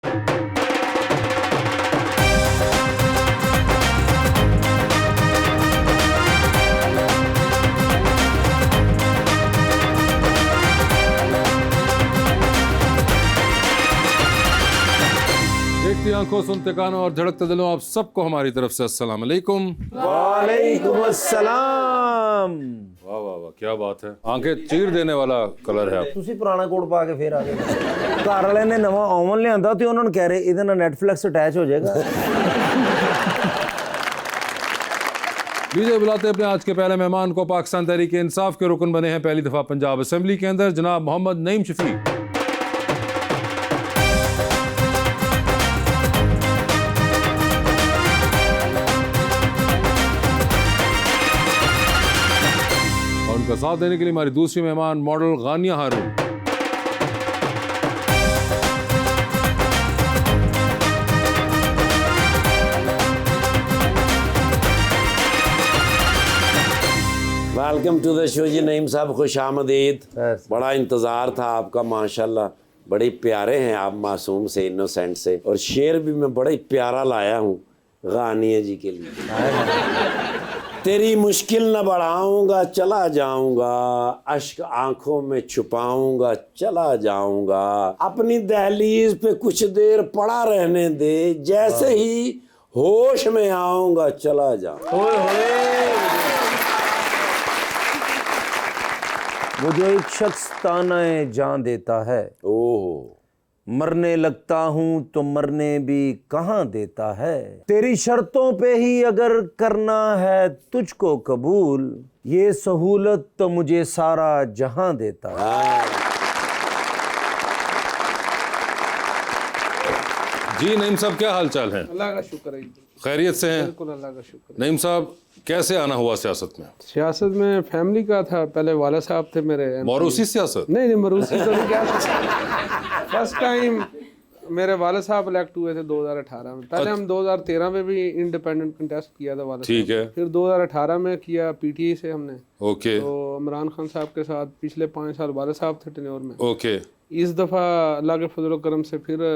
देखती आंखों, सुनते कानों और धड़कते दिलों, आप सबको हमारी तरफ से अस्सलाम वालेकुम। वालेकुम अस्सलाम। वाह वाह वाह, क्या बात है, आंखें चीर देने वाला कलर है आप। ਤੁਸੀਂ ਪੁਰਾਣਾ ਕੋਟ ਪਾ ਕੇ ਫੇਰ ਆ ਗਏ। ਘਰ ਵਾਲੇ ਨੇ ਨਵਾਂ ਓਵਨ ਲਿਆਂਦਾ ਤੇ ਉਹਨਾਂ ਨੂੰ ਕਹਿ ਰਹੇ ਇਹਦੇ ਨਾਲ ਨੈਟਫਲਿਕਸ ਅਟੈਚ ਹੋ ਜਾਏਗਾ। लीजिए बुलाते अपने आज के पहले मेहमान को। पाकिस्तान तहरीक इंसाफ के रुकन बने हैं पहली दफा पंजाब असेंबली के अंदर, जनाब मोहम्मद नईम शफी। और उनका साथ देने के लिए हमारी दूसरी मेहमान model Ghaniya Haroon. Welcome to the show ji Naeem साहब, खुश आमदीद। बड़ा इंतज़ार था आपका, माशाल्लाह बड़े प्यारे हैं आप, मासूम से, इनोसेंट से। और शेर भी मैं बड़ा ही प्यारा लाया हूँ गानिया जी के लिए। तेरी मुश्किल न बढ़ाऊंगा चला जाऊंगा, अश्क आंखों में छुपाऊंगा चला जाऊंगा, अपनी दहलीज पे कुछ देर पड़ा रहने दे, जैसे ही होश में आऊंगा चला जाऊंगा। वो जो एक शख्स तानाए जान देता है, ओह मरने लगता हूँ तो मरने भी कहाँ देता है, तेरी शर्तों पे ही अगर करना है तुझको कबूल, ये सहूलत तो मुझे सारा जहां देता है। जी नईम साहब, क्या हाल चाल है? अल्लाह का शुक्र है, खैरियत से हैं? बिल्कुल अल्लाह का शुक्र है। नईम साहब, कैसे आना हुआ सियासत में? सियासत में फैमिली का था, पहले वाला साहब थे मेरे। मौरूसी सियासत? नहीं मरूसी तो नहीं कह। फर्स्ट टाइम मेरे वाला साहब इलेक्ट हुए थे 2018 में। पहले हम 2013 में भी इंडिपेंडेंट कंटेस्ट किया था वाला, ठीक है। फिर 2018 में किया पीटीआई से हमने। ओके। तो इमरान खान साहब के साथ पिछले 5 साल वाला साहब थे टेन्योर में। ओके। इस दफ़ा अल्लाह के फजल करम से फिर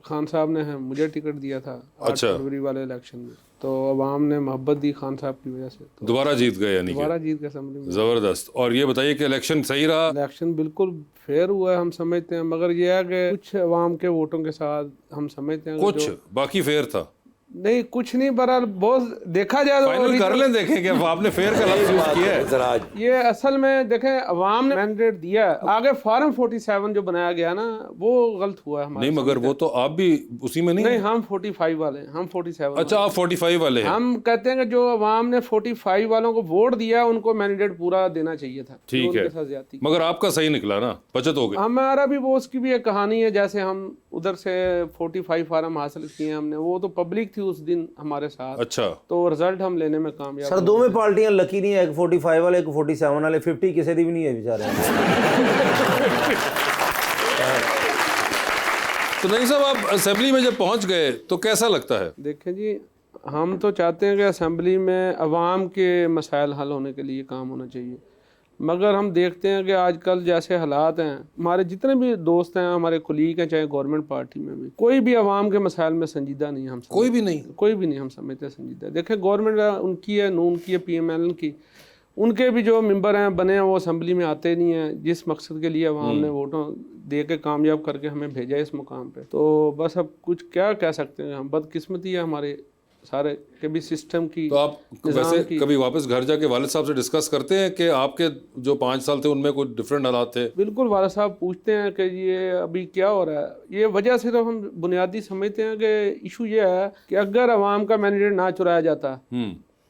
खान साहब ने मुझे टिकट दिया था 8 फरवरी वाले इलेक्शन में। तो अवाम ने मोहब्बत दी खान साहब की वजह से, तो दोबारा जीत गए यानी कि? दोबारा जीत गए असेंबली में। जबरदस्त। और ये बताइए कि इलेक्शन सही रहा? इलेक्शन बिल्कुल फेयर हुआ है, हम समझते हैं, मगर यह है कि कुछ अवाम के वोटों के साथ हम समझते हैं कुछ बाकी फेयर था? नहीं कुछ नहीं, बहरहाल बहुत देखा जाए फाइनल कर लें, देखें कि आपने फेयर का लफ्ज़ यूज़ किया है। ये असल में देखें, अवाम ने मैंडेट दिया है, आगे फॉर्म 47 जो बनाया गया ना वो गलत हुआ है हमारे। नहीं मगर वो तो आप भी उसी में नहीं? नहीं, हम 45 वाले हैं, हम 47। अच्छा, आप 45 वाले हैं। हम कहते हैं कि जो अवाम ने 45 वालों को वोट दिया उनको मैंडेट पूरा देना चाहिए था। ठीक है, मगर आपका सही निकला ना, बचत हो गई। हमारा भी वो उसकी भी एक कहानी है, जैसे हम उधर से 45 फार्म हासिल किए हमने, वो तो पब्लिक थी उस दिन हमारे साथ। अच्छा। तो रिजल्ट हम लेने में कामयाब। सर दोवें पार्टियां लकी नहीं है, एक 45 वाले, एक 47 वाले, 50 किसी दी भी नहीं है बेचारे। तो नहीं साहब, आप असेंबली में जब पहुंच गए तो कैसा लगता है? देखें जी, हम तो चाहते हैं कि असेंबली में अवाम के मसाइल हल होने के लिए काम होना चाहिए, मगर हम देखते हैं कि आजकल जैसे हालात हैं, हमारे जितने भी दोस्त हैं, हमारे कोलीग हैं, चाहे गवर्नमेंट पार्टी में भी, कोई भी आवाम के मसाइल में संजीदा नहीं। हम कोई भी नहीं हम समझते संजीदा। देखें, गवर्नमेंट उनकी है, नून की है, PMLN की, उनके भी जो मेंबर हैं बने हैं वो असेंबली में आते नहीं हैं, जिस मकसद के लिए अवाम ने वोटों दे के कामयाब करके हमें भेजा है इस मुकाम पे। तो बस अब कुछ क्या कह सकते हैं, हम बदकिस्मती है हमारे सारे के भी सिस्टम की। तो आप वैसे कभी वापस घर जाके वालिद साहब से डिस्कस करते हैं कि आपके जो 5 साल थे उनमें कुछ डिफरेंट हालात थे? बिल्कुल, वालिद साहब पूछते हैं कि ये अभी क्या हो रहा है। ये वजह सिर्फ हम बुनियादी समझते हैं कि इशू ये है कि अगर अवाम का मैंडेट ना चुराया जाता,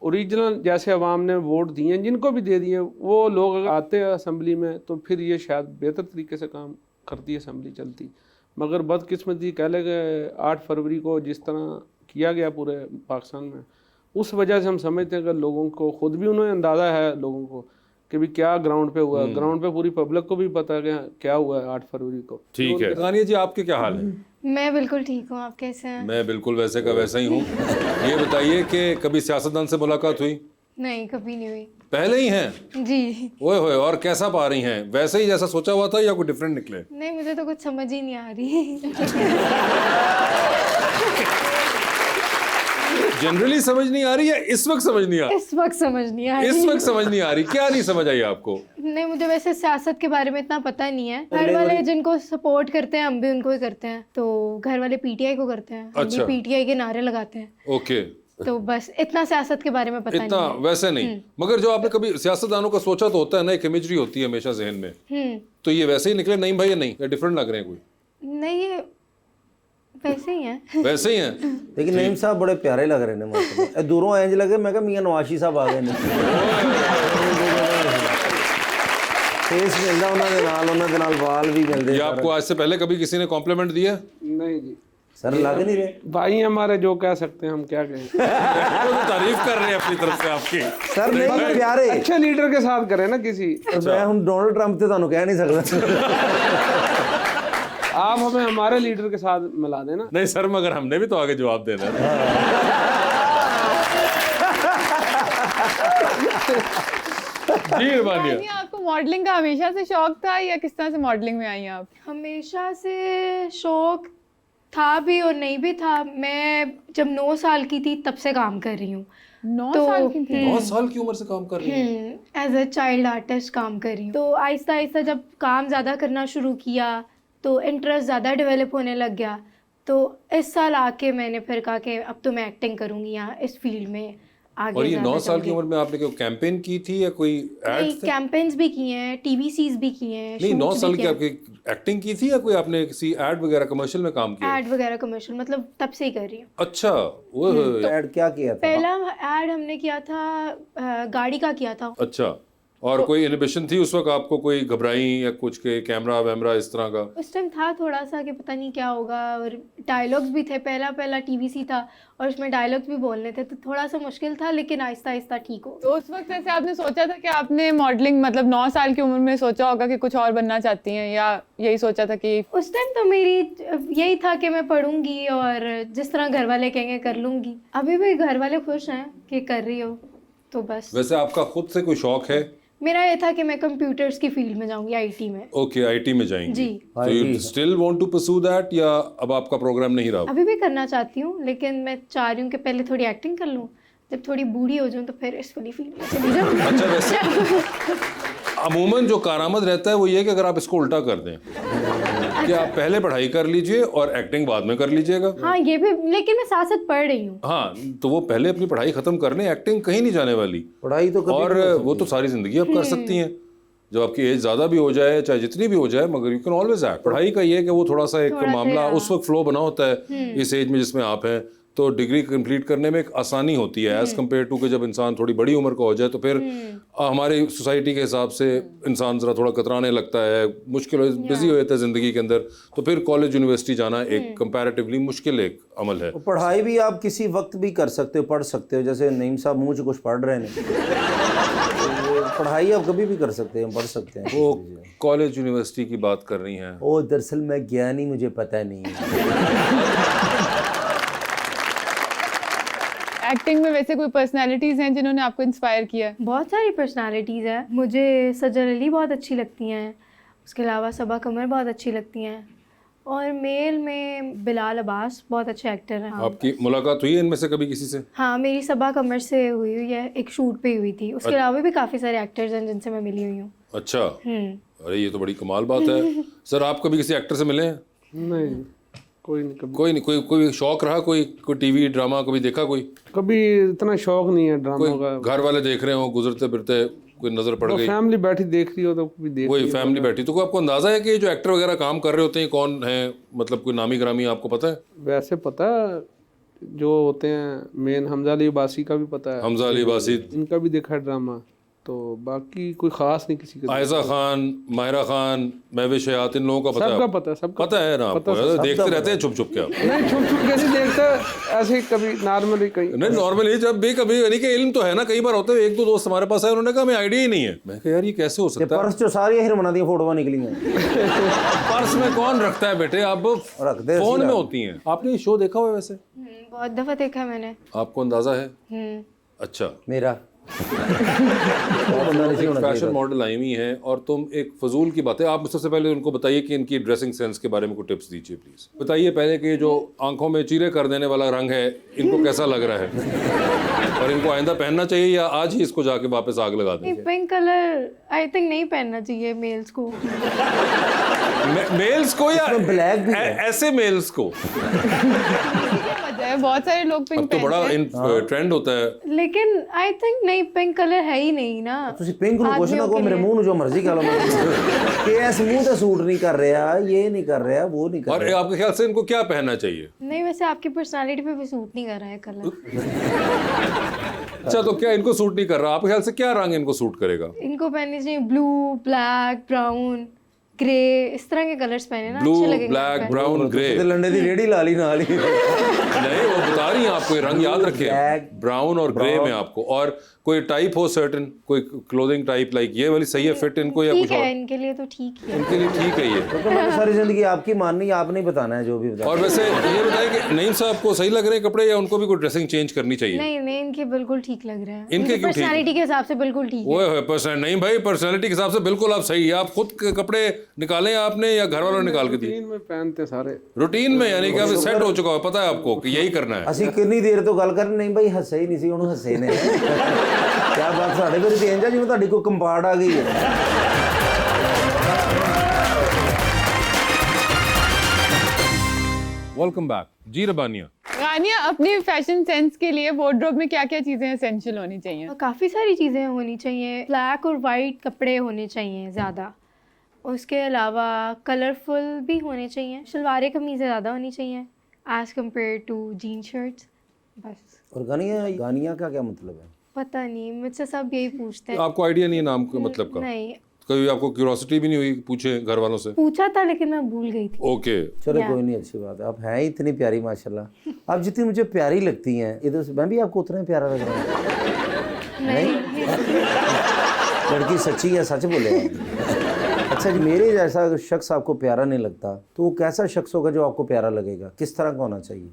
ओरिजिनल जैसे अवाम ने वोट दिए, जिनको भी दे दिए, वो लोग अगर आते हैं असेंबली में तो फिर ये शायद बेहतर तरीके से काम करती, असेंबली चलती। मगर बदकिस्मती कह ले कि 8 फरवरी को जिस तरह किया गया पूरे पाकिस्तान में, उस वजह से हम समझते हैं कि लोगों को खुद भी उन्हें अंदाज़ा है लोगों को कि भी क्या ग्राउंड पे हुआ। ग्राउंड पे पूरी पब्लिक को भी पता है कि क्या हुआ है 8 फरवरी को। ठीक है। गानिया जी, आपके क्या हाल है? मैं बिल्कुल ठीक हूँ, आप कैसे हैं? मैं बिल्कुल वैसे का वैसा ही हूँ। ये बताइए कि कभी सियासतदान से मुलाकात हुई? नहीं, कभी नहीं हुई पहले ही हैं? जी। ओए होए, और कैसा पा रही हैं? वैसे ही जैसा सोचा हुआ था या कोई डिफरेंट निकले? नहीं, मुझे तो कुछ समझ ही नहीं आ रही। जनरली समझ नहीं आ रही है, इस वक्त समझ नहीं आ रही? इस वक्त समझ नहीं आ रही। इस वक्त समझ नहीं आ रही, क्या नहीं समझ आई आपको? नहीं, मुझे वैसे सियासत के बारे में इतना पता नहीं है। घर वाले जिनको सपोर्ट करते हैं हम भी उनको ही करते हैं, तो घर वाले पीटीआई को करते हैं, हम भी अच्छा। पीटीआई के नारे लगाते हैं। ओके, तो बस इतना सियासत के बारे में पता इतना नहीं है। वैसे नहीं। मगर जो आपने कभी सियासतदानों का सोचा तो होता है ना, एक इमेजरी होती है हमेशा जहन में। तो ये वैसे ही निकले नहीं भाई, या नहीं, या डिफरेंट लग रहे हैं कोई? नहीं, ये वैसे ही है। वैसे ही हैं? लेकिन नईम साहब बड़े प्यारे लग रहे ने माशाल्लाह। दूरों इंज लगे मैं कहा मियां नवाशी साहब आ गए ने। फेस मिलदा उन्हां दे नाल वाल भी मिलदे। ये आपको आज से पहले कभी किसी ने कॉम्प्लीमेंट दिया? नहीं जी, सर लग नहीं रहे। भाई हमारे जो कह सकते हैं हम क्या कहें। वो तो तारीफ कर रहे हैं अपनी तरफ से आपकी। सर नहीं प्यारे। अच्छे लीडर के साथ करें ना किसी। मैं हूं डोनाल्ड ट्रंप ते ਤੁਹਾਨੂੰ ਕਹਿ नहीं सकदा। आप हमें हमारे लीडर के साथ मिला देना। नहीं सर, मगर हमने भी तो आगे जवाब देना है। जी इरबानिया, यानी आपको मॉडलिंग का हमेशा से शौक था या किस तरह से मॉडलिंग में आई हैं आप? हमेशा से शौक था भी और नहीं भी था। मैं जब 9 साल की थी तब से काम कर रही हूँ। 9 साल की थी? 9 साल की उम्र से काम कर रही है? एज अ चाइल्ड आर्टिस्ट काम कर रही हूँ। तो आहिस्ता आहिस्ता जब काम ज़्यादा करना शुरू किया तो इंटरेस्ट ज़्यादा डेवलप होने लग गया। तो इस साल आके मैंने फिर कहा कि अब तो मैं एक्टिंग करूँगी यहाँ इस फील्ड में आगे। और ये ज़्यादा 9 साल की चलूंगी। उम्र में आपने कोई कैंपेन की थी या कोई नहीं, एड थे? कैंपेन्स भी किए हैं, टीवीसीज भी किए हैं, नहीं, 9 shoots साल भी की किए आपकी एक्टिंग की थी या कोई आपने किसी एड वगैरह कमर्शियल में काम किया? हैं। एड वगैरह कमर्शियल, मतलब तब से ही कर रही हूँ। अच्छा, वो ऐड क्या किया था? पहला एड हमने किया था गाड़ी का किया था। अच्छा। और कोई इनहिबिशन थी उस वक्त आपको, कोई घबराई या कुछ के कैमरा वैमरा इस तरह का? उस टाइम था थोड़ा सा कि पता नहीं क्या होगा, और डायलॉग्स भी थे। पहला टीवीसी था और उसमें डायलॉग्स भी बोलने थे, तो थोड़ा सा मुश्किल था, लेकिन आहिस्ता आहिस्ता ठीक हो। तो उस वक्त ऐसे आपने सोचा था कि आपने मॉडलिंग मतलब 9 साल की उम्र में सोचा होगा कि कुछ और बनना चाहती हैं, या यही सोचा था कि उस टाइम तो मेरी यही था कि मैं पढ़ूंगी और जिस तरह घर वाले कहेंगे कर लूंगी। अभी भी घर वाले खुश हैं कि कर रही हो, तो बस। वैसे आपका खुद से कोई शौक है? मेरा ये था कि मैं कंप्यूटर्स की फील्ड में जाऊंगी, आईटी में। ओके, आईटी में जाएंगी। जी। तो you still want to pursue that, या अब आपका प्रोग्राम नहीं रहा? अभी भी करना चाहती हूँ, लेकिन मैं चाह रही हूँ कि पहले थोड़ी एक्टिंग कर लूँ, जब थोड़ी बूढ़ी हो जाऊँ तो फिर इस वाली फील्ड में चली जाऊँ। अच्छा, वैसे अमूमन जो कारआमद रहता है वो ये है कि अगर आप इसको उल्टा कर दें कि आप पहले पढ़ाई कर लीजिए और एक्टिंग बाद में कर लीजिएगा। हाँ, ये भी, लेकिन मैं साथ साथ पढ़ रही हूँ। हाँ, तो वो पहले अपनी पढ़ाई खत्म कर लें, एक्टिंग कहीं नहीं जाने वाली। पढ़ाई तो कभी और नहीं कर वो तो सारी जिंदगी आप कर सकती हैं, जब आपकी एज ज़्यादा भी हो जाए, चाहे जितनी भी हो जाए, मगर यू कैन ऑलवेज एक्ट। पढ़ाई का ये है कि वो थोड़ा सा एक मामला उस वक्त फ्लो बना होता है इस एज में जिसमें आप हैं, तो डिग्री कंप्लीट करने में एक आसानी होती है एज़ कम्पेयर टू कि जब इंसान थोड़ी बड़ी उम्र का हो जाए, तो फिर हमारी सोसाइटी के हिसाब से इंसान ज़रा थोड़ा कतराने लगता है, मुश्किल बिजी हो जाता है ज़िंदगी के अंदर, तो फिर कॉलेज यूनिवर्सिटी जाना एक कंपैरेटिवली मुश्किल एक अमल है। पढ़ाई भी आप किसी वक्त भी कर सकते हो, पढ़ सकते हो। जैसे नईम साहब मुंह से कुछ पढ़ रहे हैं, पढ़ाई आप कभी भी कर सकते हैं, पढ़ सकते हैं। वो कॉलेज यूनिवर्सिटी की बात कर रही हैं? ओ दरअसल मैं गया नहीं, मुझे पता नहीं है। एक्टिंग में वैसे कोई पर्सनालिटीज हैं जिन्होंने आपको इंस्पायर किया है? बहुत सारी पर्सनालिटीज़ हैं। मुझे सजल अली बहुत अच्छी लगती हैं, उसके अलावा सबा कमर बहुत अच्छी लगती हैं, और मेल में बिलाल अब्बास बहुत अच्छे एक्टर हैं। आपकी मुलाकात हुई है इनमें से कभी किसी से? हाँ, मेरी सबा कमर से हुई है, एक शूट पे हुई थी। उसके अलावा भी काफ़ी सारे एक्टर्स हैं जिनसे मैं मिली हुई हूँ। अच्छा, अरे ये तो बड़ी कमाल बात है। सर, आप कभी किसी एक्टर से मिले हैं? नहीं, कोई नहीं, कभी कोई नहीं। कोई शौक रहा, कोई टीवी ड्रामा कभी देखा? कभी इतना शौक नहीं है ड्रामा का। घर वाले देख रहे हो, गुजरते फिरते कोई नजर पड़ गई, फैमिली बैठी देख रही हो तो भी देख वही फैमिली बैठी, तो कोई आपको अंदाजा है कि जो एक्टर वगैरह काम कर रहे होते हैं कौन है, मतलब कोई नामी ग्रामी आपको पता है? वैसे पता है, जो होते हैं मेन हमजा अली बासी का भी पता है, हमजा अली बासी, इनका भी देखा है ड्रामा, तो बाकी कोई खास नहीं किसी का। आयजा खान, माहिरा खान, महविश हयात, इन लोगों का पता सबका है? पता है, सबका पता है ना आपको? देखते रहते हैं छुप छुप के आप? नहीं, छुप छुप कैसे देखता, ऐसे ही कभी नॉर्मली कहीं। नहीं, नॉर्मली जब भी कभी, यानी कि इल्म तो है ना, कई बार होता है, एक दो दोस्त हमारे पास है, उन्होंने कहा हमें आइडिया ही नहीं है। मैं कहा यार ये कैसे हो सकता है? पर्स जो सारी हिरमना दी फोटो निकली हैं। पर्स में कौन रखता है बेटे, आप रख दे, फोन में होती हैं। आपने ये शो देखा हुआ है वैसे? बहुत दफ़ा देखा है मैंने। आपको अंदाजा है? अच्छा, मेरा फैशन मॉडल आई हुई हैं और तुम एक फजूल की बात है, आप सबसे पहले उनको बताइए कि इनकी ड्रेसिंग सेंस के बारे में कुछ टिप्स दीजिए प्लीज। बताइए पहले कि जो आंखों में चीरे कर देने वाला रंग है इनको कैसा लग रहा है और इनको आइंदा पहनना चाहिए या आज ही इसको जाके वापस आग लगा दें? पिंक कलर आई थिंक नहीं पहनना चाहिए मेल्स को। मेल्स को या ब्लैक भी है। ऐसे मेल्स को? क्या वजह है, बहुत सारे लोग अब पिंक तो बड़ा ट्रेंड होता है। लेकिन आई थिंक नहीं, पिंक कलर है ही नहीं ना। ਤੁਸੀਂ ਪਿੰਕ ਨੂੰ ਕੁਛ ਨਾ ਕਹੋ, ਮੇਰੇ ਮੂੰਹ ਨੂੰ ਜੋ ਮਰਜ਼ੀ ਕਹ ਲਓ ਕਿ ਇਸ ਮੂੰਹ ਤੇ ਸੂਟ ਨਹੀਂ ਕਰ ਰਿਹਾ, ये नहीं कर रहा, वो नहीं कर और रहा। आपके ख्याल से इनको क्या पहनना चाहिए? नहीं वैसे आपकी पर्सनालिटी पे भी सूट नहीं कर रहा है कलर। अच्छा तो क्या इनको सूट नहीं कर रहा? आपके ख्याल से क्या रंग इनको सूट करेगा? इनको पहनने चाहिए ब्लू, ब्लैक, ब्राउन, ग्रे, इस तरह के कलर्स पहने ना ब्लू, अच्छे लगेगे। Black, brown, grey. ਤੇ ਲੰਡੇ ਦੀ ਰੇੜੀ ਲਾ ਲਈ ਨਾਲ ही। नहीं वो बता रही हैं आपको, ये रंग याद रखें, Black, ब्राउन और ग्रे में आपको। और कोई टाइप हो सर्टेन, कोई क्लोथिंग टाइप लाइक ये वाली सही है फिट इनको या ठीक कुछ है, और? इनके लिए तो ठीक है। इनके लिए ठीक है ये। तो मैंने सारी जिंदगी आपकी माननी, आपने ही बताना है जो भी बताना। और वैसे ये बताएं कि नईम साहब को सही लग रहे हैं कपड़े या उनको भी कोई ड्रेसिंग चेंज करनी चाहिए? नहीं नहीं, इनके बिल्कुल ठीक लग रहा है। इनके इनकी क्यों ठीक? पर्सनालिटी के हिसाब से बिल्कुल ठीक है। ओए पर्सनल नहीं भाई, पर्सनालिटी के हिसाब से बिल्कुल आप सही है। आप खुद के कपड़े निकाले आपने या घर वालों ने निकाल के दिए? रूटीन में पहनते सारे। रूटीन में यानी कि अब सेट हो चुका है, पता है आपको कि यही करना है। ਅਸੀਂ ਕਿੰਨੀ ਦੇਰ ਤੋਂ ਗੱਲ ਕਰ ਰਹੇ, ਨਹੀਂ ਬਾਈ ਹੱਸੇ ਹੀ ਨਹੀਂ ਸੀ, ਉਹਨੂੰ ਹੱਸੇ ਨੇ। ਕਿਆ ਬਾਤ, ਸਾਡੇ ਕੋਲ ਚੇਂਜ ਆ ਜਿਵੇਂ ਤੁਹਾਡੀ ਕੋਈ ਕੰਪਾਰਟ ਆ ਗਈ ਹੈ। वेलकम बैक जी रबानिया। रानिया, अपनी फैशन सेंस के लिए वार्डरोब में क्या क्या चीजें एसेंशियल होनी चाहिए? और काफ़ी सारी चीज़ें होनी चाहिए। ब्लैक और वाइट कपड़े होने चाहिए ज़्यादा। उसके अलावा कलरफुल भी होने चाहिए। शलवारें कमीज़ें ज़्यादा होनी चाहिए as compare to jean shirts. बस। और गानिया का क्या मतलब है? पता नहीं, मुझसे सब यही पूछते हैं। आपको आइडिया नहीं है नाम के मतलब का? नहीं, कभी आपको क्यूरोसिटी भी नहीं हुई पूछे घर वालों से? पूछा था लेकिन मैं भूल गई थी। ओके चलो कोई नहीं, अच्छी बात है। आप हैं ही इतनी प्यारी माशाल्लाह। आप जितनी मुझे प्यारी लगती हैं इधर से मैं भी आपको उतना ही प्यारा लग रहा हूँ। नहीं, लड़की सच्ची है, सच बोलेगा। अच्छा जी, मेरे जैसा अगर शख्स आपको प्यारा नहीं लगता तो वो कैसा शख्स होगा जो आपको प्यारा लगेगा? किस तरह का होना चाहिए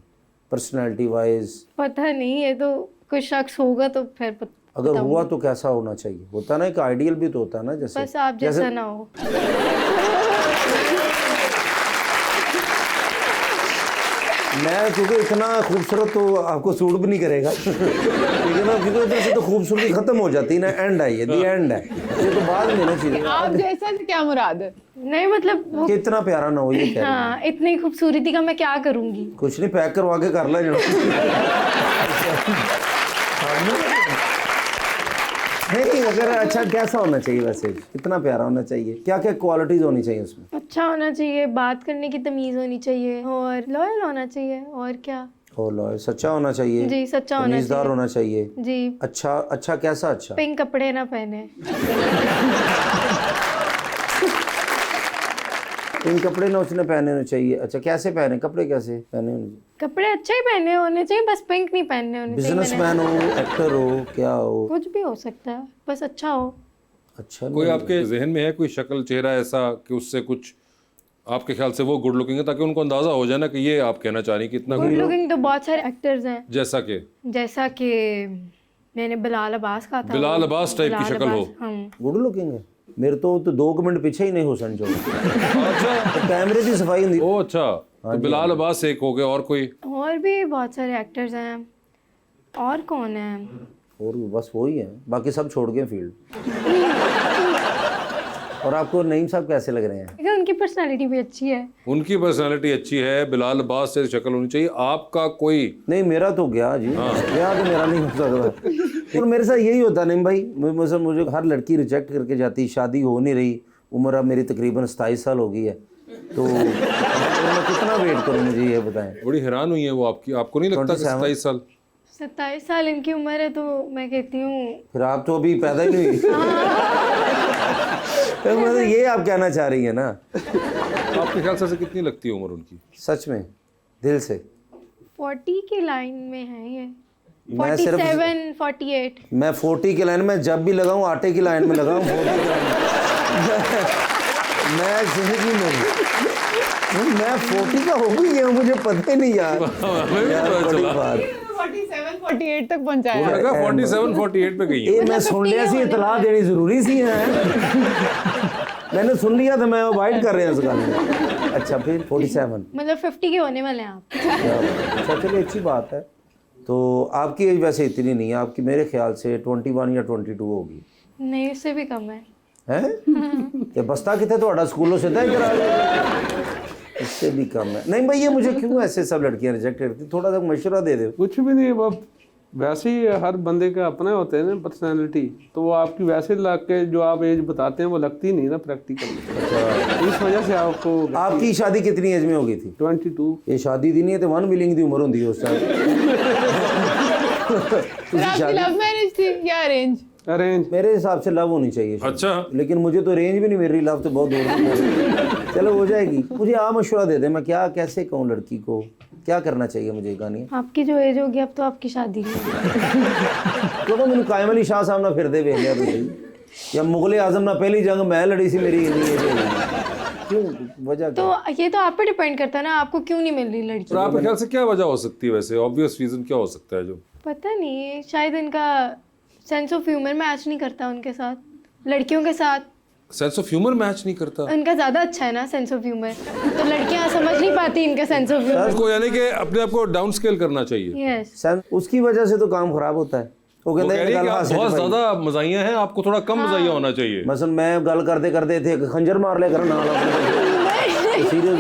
पर्सनैलिटी वाइज? पता नहीं, ये तो कोई शख्स होगा तो फिर अगर हुआ तो कैसा होना चाहिए? होता है ना एक आइडियल भी तो होता है ना, जैसे बस आप जैसा ना हो। मैं क्योंकि इतना खूबसूरत तो आपको सूट भी नहीं करेगा। ठीक है ना, क्योंकि इधर से तो खूबसूरती खत्म हो जाती है ना, एंड है ये, दी एंड है ये तो बाद में ना चीजें। आप जैसा से क्या मुराद है? नहीं मतलब वो, कितना प्यारा ना हो ये कह रही हूं। हाँ, इतनी खूबसूरती का मैं क्या करूंगी? कुछ नहीं, पैक करवा के कर ला जो। नहीं, अगर अच्छा कैसा होना चाहिए वैसे? कितना प्यारा होना चाहिए? क्या क्या क्वालिटीज होनी चाहिए उसमें? अच्छा होना चाहिए, बात करने की तमीज होनी चाहिए और लॉयल होना चाहिए। और क्या? और लॉयल, सच्चा होना चाहिए। जी, सच्चा होना तमीज़दार चाहिए। होना चाहिए। जी, अच्छा, अच्छा कैसा अच्छा? पिंक कपड़े ना पहने। इन कपड़े ना उसने पहने होने चाहिए। अच्छा कैसे पहने कपड़े, कैसे पहने होने चाहिए? कपड़े अच्छे ही पहने होने चाहिए, बस पिंक नहीं पहनने होने चाहिए। बिजनेसमैन हो, एक्टर हो, क्या हो? कुछ भी हो सकता है, बस अच्छा हो। अच्छा कोई आपके जहन में है कोई शक्ल चेहरा ऐसा कि उससे कुछ आपके ख्याल से वो गुड लुकिंग है, ताकि उनको अंदाजा हो जाए ना कि ये आप कहना चाह रही हैं कि इतना गुड लुकिंग तो बहुत सारे एक्टर्स हैं, जैसा कि मैंने बिलाल अब्बास का था। बिलाल अब्बास टाइप की बिलाल शक्ल हो। अब्बास, हाँ। गुड लुकिंग है। मेरे तो 2 मिनट पीछे ही नहीं हुसन जो अच्छा तो कैमरे की सफाई होती। ओ अच्छा, तो बिलाल अब्बास एक हो गया, और कोई? और भी बहुत सारे एक्टर्स हैं। और कौन है? और बस वही है, बाकी सब छोड़ गए फील्ड। और आपको नईम साहब कैसे लग रहे हैं? लेकिन उनकी पर्सनालिटी भी अच्छी है। उनकी पर्सनालिटी अच्छी है, बिलाल अब्बास से शक्ल होनी चाहिए। आपका कोई? नहीं, मेरा तो गया जी, गया तो मेरा नहीं हो सकता। और मेरे साथ यही होता नहीं भाई, मुझे हर लड़की रिजेक्ट करके जाती, शादी हो नहीं रही, उम्र अब मेरी तकरीबन 27 साल हो गई है, तो मैं कितना वेट करूँ, मुझे ये बताएं। बड़ी हैरान हुई है वो आपकी, आपको नहीं लगता कि 27 साल? 27 साल इनकी उम्र है, तो मैं कहती हूँ फिर आप तो अभी पैदा ही नहीं हुई। तो मतलब ये आप कहना चाह रही है ना? आपके ख्याल से कितनी लगती है उम्र उनकी सच में, दिल से? 40 की लाइन में है ये। मैं सिर्फ 47, 48। मैं 40 की लाइन में जब भी लगाऊं, आटे की लाइन में लगाऊं, 40 की लाइन में। मैं जिंदगी में मैं 40 का हो भी गया हूं, मुझे पता ही नहीं यार। हमें भी पता बड़ी चला। बात। 47 48 तक पहुंचाया। लगा 47 48 पे गई है। ये मैं सुन लिया सी, इतला देनी जरूरी सी है। मैंने सुन लिया था, मैं अवॉइड कर रहे हैं इस गाने में। अच्छा फिर 47 मतलब 50 के होने वाले हैं आप। अच्छा चलिए अच्छी बात है। तो आपकी एज वैसे इतनी नहीं है, आपकी मेरे ख्याल से 21 या 22 होगी। नहीं, इससे भी कम है। हैं ते बस्ता कितने थोड़ा स्कूलों से तय करा लिया? इससे भी कम है। नहीं भाई, ये मुझे क्यों ऐसे सब लड़कियां रिजेक्ट करती, थोड़ा सा मशवरा दे दो। कुछ भी नहीं, अब वैसे ही हर बंदे का अपने होते हैं ना पर्सनैलिटी, तो वो आपकी वैसे लग के जो आप एज बताते हैं वो लगती नहीं ना प्रैक्टिकल। इस वजह से आपको। आपकी शादी कितनी एज में हो गई थी? 22। ये शादी दी नहीं है तो 1 मिलियन की उम्र होती है उस टाइम। आपकी लव मैरिज थी या अरेंज? अरेंज। मेरे हिसाब से लव होनी चाहिए। अच्छा, लेकिन मुझे तो रेंज भी नहीं मिल रही, लव तो बहुत दूर की। चलो हो जाएगी। मुझे आप मशवरा दे दे, मैं क्या कैसे कहूँ लड़की को, क्या करना चाहिए मुझे गानी? आपकी जो एज होगी अब तो आपकी शादी नहीं होगी। तो मैंने कायम अली शाह साहब ना फिर दे भेजा या मुगल आजम ना पहली जंग मैं लड़ी सी मेरी क्यों वजह तो ये तो आप पे डिपेंड करता है ना, आपको क्यों नहीं मिल रही लड़की। और आपके ख्याल से क्या वजह हो सकती है? वैसे ऑब्वियस रीजन क्या हो सकता है जो? पता नहीं, शायद इनका सेंस ऑफ ह्यूमर मैच नहीं करता उनके साथ, लड़कियों के साथ। सेंस ऑफ ह्यूमर मैच नहीं करता इनका ज्यादा अच्छा है ना सेंस ऑफ ह्यूमर, तो लड़कियां समझ नहीं पाती इनका सेंस ऑफ ह्यूमर। उसको यानी कि अपने आप को डाउन स्केल करना चाहिए। यस, सर उसकी वजह से तो काम खराब होता है। वो वो कहते कह रही है हैं कि आप गल बहुत हासिल ज्यादा मजाइया हैं, आपको थोड़ा कम मजाइया होना चाहिए। मसलन मैं गल करते करते थे खंजर मार ले कर ना सीरियस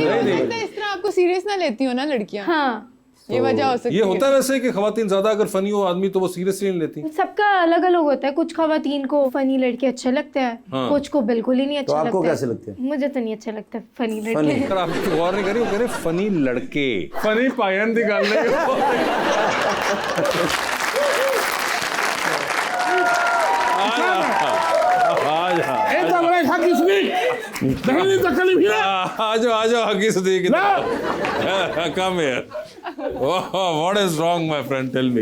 इस तरह आपको सीरियस ना लेती हो ना लड़कियां, हाँ ये वजह हो सकती ये है। होता है वैसे कि खवातीन ज्यादा अगर फनी हो आदमी तो वो सीरियसली नहीं लेती। सबका अलग अलग होता है। कुछ खवातीन को फनी लड़के अच्छे लगते हैं, कुछ को बिल्कुल ही नहीं अच्छे लगते। आपको कैसे लगते हैं? मुझे तो नहीं अच्छे लगते फनी लड़के। अगर आप गौर नहीं करी, वो कह रहे फनी लड़के, फनी पायन दी गल आजो हकी Sadiq come here. What is wrong my friend, tell me.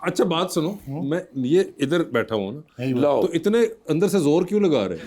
अच्छा बात सुनो, मैं ये इधर बैठा हूँ ना, लो तो इतने अंदर से जोर क्यों लगा रहे हैं?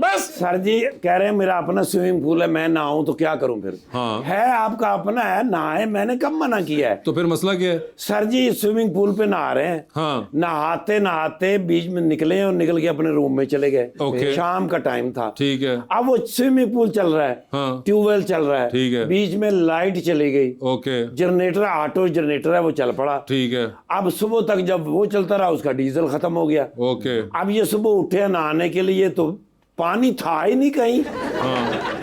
बस। सर जी कह रहे हैं मेरा अपना स्विमिंग पूल है, मैं नहाऊं तो क्या करूं फिर? हाँ। है आपका अपना है, नहाए, मैंने कब मना किया है? तो फिर मसला क्या है? सर जी स्विमिंग पूल पे नहा रहे हैं, हाँ। नहाते नहाते बीच में निकले और निकल के अपने रूम में चले गए। ओके। शाम का टाइम था। ठीक है। अब वो स्विमिंग पूल चल रहा है, हाँ। ट्यूबवेल चल रहा है, ठीक है। बीच में लाइट चली गई, ओके। जनरेटर ऑटो जनरेटर है वो चल पड़ा। ठीक है। अब सुबह तक जब वो चलता रहा उसका डीजल खत्म हो गया। ओके। अब ये सुबह उठे नहाने के लिए तो पानी था ही नहीं कहीं,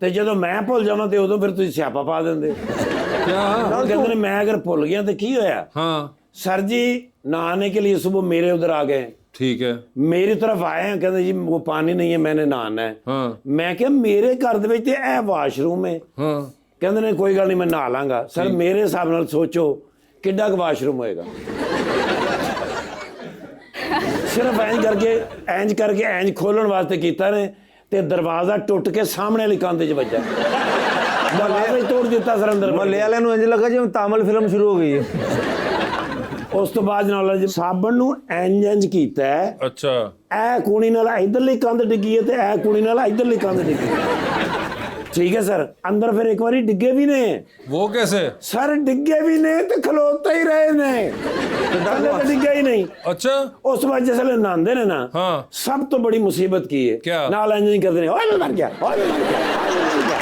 ਤੇ ਜਦੋਂ ਮੈਂ ਭੁੱਲ ਜਾਵਾਂ ਤੇ ਉਦੋਂ ਫਿਰ ਤੁਸੀਂ ਸਿਆਪਾ ਪਾ ਦਿੰਦੇ। क्या? ਉਹ ਕਹਿੰਦੇ ਨੇ ਮੈਂ ਅਗਰ ਭੁੱਲ ਗਿਆ ਤੇ ਕੀ ਹੋਇਆ? हाँ सर जी नहाने के लिए सुबह मेरे उधर आ गए, ठीक है। मेरी तरफ आए हैं, कहते जी वो पानी नहीं है मैंने नहाना है। हाँ मैं क्या मेरे घर ਦੇ ਵਿੱਚ ਤੇ ਇਹ ਵਾਸ਼ਰੂਮ ਹੈ। हाँ ਕਹਿੰਦੇ ਨੇ ਕੋਈ ਗੱਲ ਨਹੀਂ ਮੈਂ ਨਹਾ ਲਾਂਗਾ। ਸਰ ਮੇਰੇ ਹਿਸਾਬ ਨਾਲ ਸੋਚੋ ਕਿੱਡਾ ਕੁ ਵਾਸ਼ਰੂਮ ਹੋਏਗਾ। ਸਿਰਫ ਇੰਜ ਕਰਕੇ ਇੰਜ ਖੋਲਣ ਵਾਸਤੇ ਕੀਤਾ ਨੇ ਤੇ ਦਰਵਾਜ਼ਾ ਟੁੱਟ ਕੇ ਸਾਹਮਣੇ ਵਾਲੀ ਕੰਧ 'ਚ ਵੱਜਾ। ਦਰਵਾਜ਼ਾ ਹੀ ਤੋੜ ਦਿੱਤਾ ਸਰ ਅੰਦਰ। मोहल्ले वाले ਨੂੰ ਇੰਜ ਲੱਗਾ ਜਿਵੇਂ ਤਾਮਿਲ ਫਿਲਮ ਸ਼ੁਰੂ ਹੋ ਗਈ ਹੈ। ਉਸ ਤੋਂ ਬਾਅਦ ਨਾਲ ਜੀ ਸਾਬਣ ਨੂੰ ਇੰਜ ਕੀਤਾ ਹੈ, अच्छा। ਇਹ ਕੁਣੀ ਨਾਲ ਇਧਰਲੀ ਕੰਧ ਡਿੱਗੀ ਹੈ ਤੇ ਇਹ ਕੁਣੀ ਨਾਲ ਇਧਰਲੀ ਕੰਧ ਡਿੱਗੀ ਹੈ। ਠੀਕ ਹੈ ਸਰ, ਅੰਦਰ ਫਿਰ ਇੱਕ ਵਾਰੀ ਡਿੱਗੇ ਵੀ ਨੇ। वो कैसे? ਸਰ ਡਿੱਗੇ ਵੀ ਨੇ ਤੇ ਖਲੋਤੇ ਹੀ ਰਹੇ ਨੇ, ਥੱਲੇ ਤਾਂ ਡਿੱਗੇ ਹੀ ਨਹੀਂ। अच्छा। ਉਸ ਤੋਂ ਬਾਅਦ ਜਿਸਲੇ ਨਹਾਉਂਦੇ ਨੇ ਨਾ, हाँ ਸਭ ਤੋਂ ਬੜੀ ਮੁਸੀਬਤ ਕੀ ਹੈ? ਕਿਆ? ਨਾਲ ਇੰਜ ਨਹੀਂ ਕਰਦੇ ਨੇ, ਓਏ ਮੈਂ ਮਰ ਗਿਆ, ਓਏ ਮੈਂ ਮਰ ਗਿਆ, ਓਏ ਮੈਂ ਮਰ ਗਿਆ।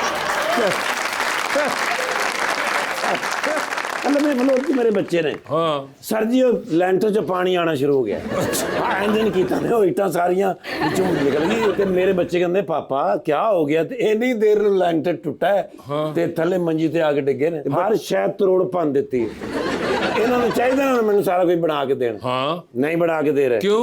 ਅੰਦਰ ਮੇਰੇ ਖਲੋਤੇ ਮੇਰੇ ਬੱਚੇ ਨੇ। हाँ ਸਰ ਜੀ ਉਹ ਲੈਂਟਰ 'ਚ ਪਾਣੀ ਆਣਾ ਸ਼ੁਰੂ ਹੋ ਗਿਆ। ਹਾਂ ਇੰਜ ਨਹੀਂ ਕੀਤਾ ਨੇ, ਉਹ ਇੱਟਾਂ ਸਾਰੀਆਂ ਵਿੱਚੋਂ ਨਿਕਲ ਗਈ ਤੇ ਮੇਰੇ ਬੱਚੇ ਕਹਿੰਦੇ ਪਾਪਾ ਕੀ ਹੋ ਗਿਆ? ਤੇ ਇੰਨੀ ਦੇਰ ਨੂੰ ਲੈਂਟਰ ਟੁੱਟਾ ਤੇ ਥੱਲੇ ਮੰਜੀ ਤੇ ਆ ਕੇ ਡਿੱਗੇ ਨੇ। ਬਾਹਰ ਸ਼ਾਇਦ ਤਰੋੜ ਭੰਨ ਦਿੱਤੀ। ਇਹਨਾਂ ਨੂੰ ਚਾਹੀਦਾ ਨਾ ਮੈਨੂੰ ਸਾਰਾ ਕੁਝ ਬਣਾ ਕੇ ਦੇਣ, हाँ ਨਹੀਂ ਬਣਾ ਕੇ ਦੇ ਰਹੇ। क्यों?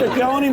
तो क्यों नहीं?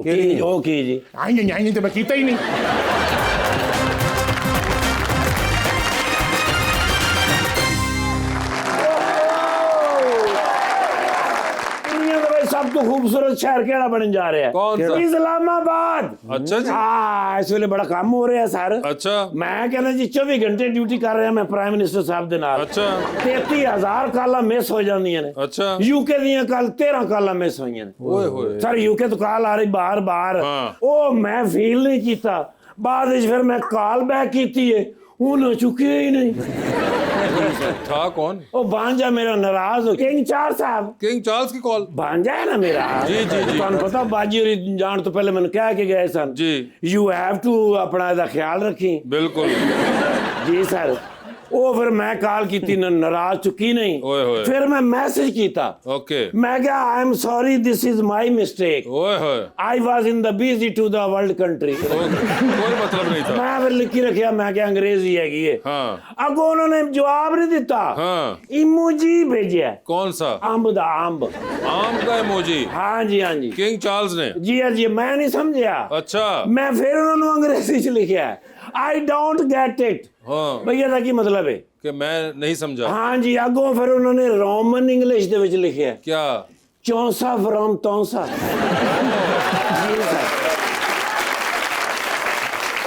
ਉਹ ਕੀ ਜੀ ਆਈ ਤੇ ਮੈਂ ਕੀਤਾ ਹੀ ਨਹੀਂ दुनिया का भाई सब तो खूबसूरत शहर केड़ा बनने जा रहा है कौन सा? इस्लामाबाद। अच्छा जी। हाँ इस वेले बड़ा काम हो रहा है सर। अच्छा मैं कहना जी 24 घंटे ड्यूटी कर रहा मैं प्राइम मिनिस्टर साहब दे नाल। अच्छा 33,000 काला मिस हो जांदियां ने। अच्छा यूके दियां कल 13 काला मिस होईयां ने। ओए होए सर यूके तो कॉल आ रही बार बार हाँ। ओ मैं फील नहीं कीता बाद विच फिर मैं कॉल बैक कीती है उन्हें चुके ही नहीं। था कौन? ओ भांजा मेरा नाराज हो किंग चार साहब किंग चार्ल्स की कॉल? भांजा है ना मेरा जी, जी, जी। ਤੁਹਾਨੂੰ ਪਤਾ ਬਾਜੀ ਹੋਰੀ ਜਾਣ ਤੋਂ ਪਹਿਲੇ ਮੈਨੂੰ ਕਹਿ ਕੇ ਗਏ ਸਨ जी ਯੂ ਹੈਵ ਟੂ ਆਪਣਾ ਇਹਦਾ ਖਿਆਲ ਰੱਖੀ बिल्कुल ਜੀ ਸਰ ਉਹ ਫਿਰ ਮੈਂ ਕਾਲ ਕੀਤੀ ਨਾਰਾਜ਼ ਚੁੱਕੀ ਨਹੀਂ ਓਏ ਹੋਏ। ਫਿਰ ਮੈਂ ਮੈਸੇਜ ਕੀਤਾ ओके ਮੈਂ ਕਿਹਾ I am sorry this is my mistake ओए होए I was in the busy to the world country कोई मतलब नहीं था ਮੈਂ ਫਿਰ ਲਿਖੀ ਰੱਖਿਆ ਮੈਂ ਕਿਹਾ ਅੰਗਰੇਜ਼ੀ ਹੈਗੀ ਹੈ हाँ ਅੱਗੋਂ ਉਹਨਾਂ ਨੇ ਜਵਾਬ ਨਹੀਂ ਦਿੱਤਾ हाँ ਇਮੋਜੀ ਭੇਜਿਆ कौन सा? ਅੰਬ ਦਾ ਅੰਬ आम का इमोजी ਹਾਂਜੀ ਹਾਂਜੀ किंग चार्ल्स ने? ਜੀ ਜੀ ਮੈਂ ਨਹੀਂ ਸਮਝਿਆ अच्छा ਮੈਂ ਫਿਰ ਉਹਨਾਂ ਨੂੰ ਅੰਗਰੇਜ਼ੀ ਚ ਲਿਖਿਆ ਆਈ ਡੋਂਟ ਗੈਟ ਇਟ हाँ ਭਈਆ ਦਾ ਕੀ ਮਤਲਬ ਹੈ कि मैं नहीं समझा ਹਾਂਜੀ ਅੱਗੋਂ ਫਿਰ ਉਹਨਾਂ ਨੇ ਰੋਮਨ ਇੰਗਲਿਸ਼ ਦੇ ਵਿੱਚ ਲਿਖਿਆ क्या? ਚੌਂਸਾ ਫਰਮ ਤੌਂਸਾ ਜੀ ਸਰ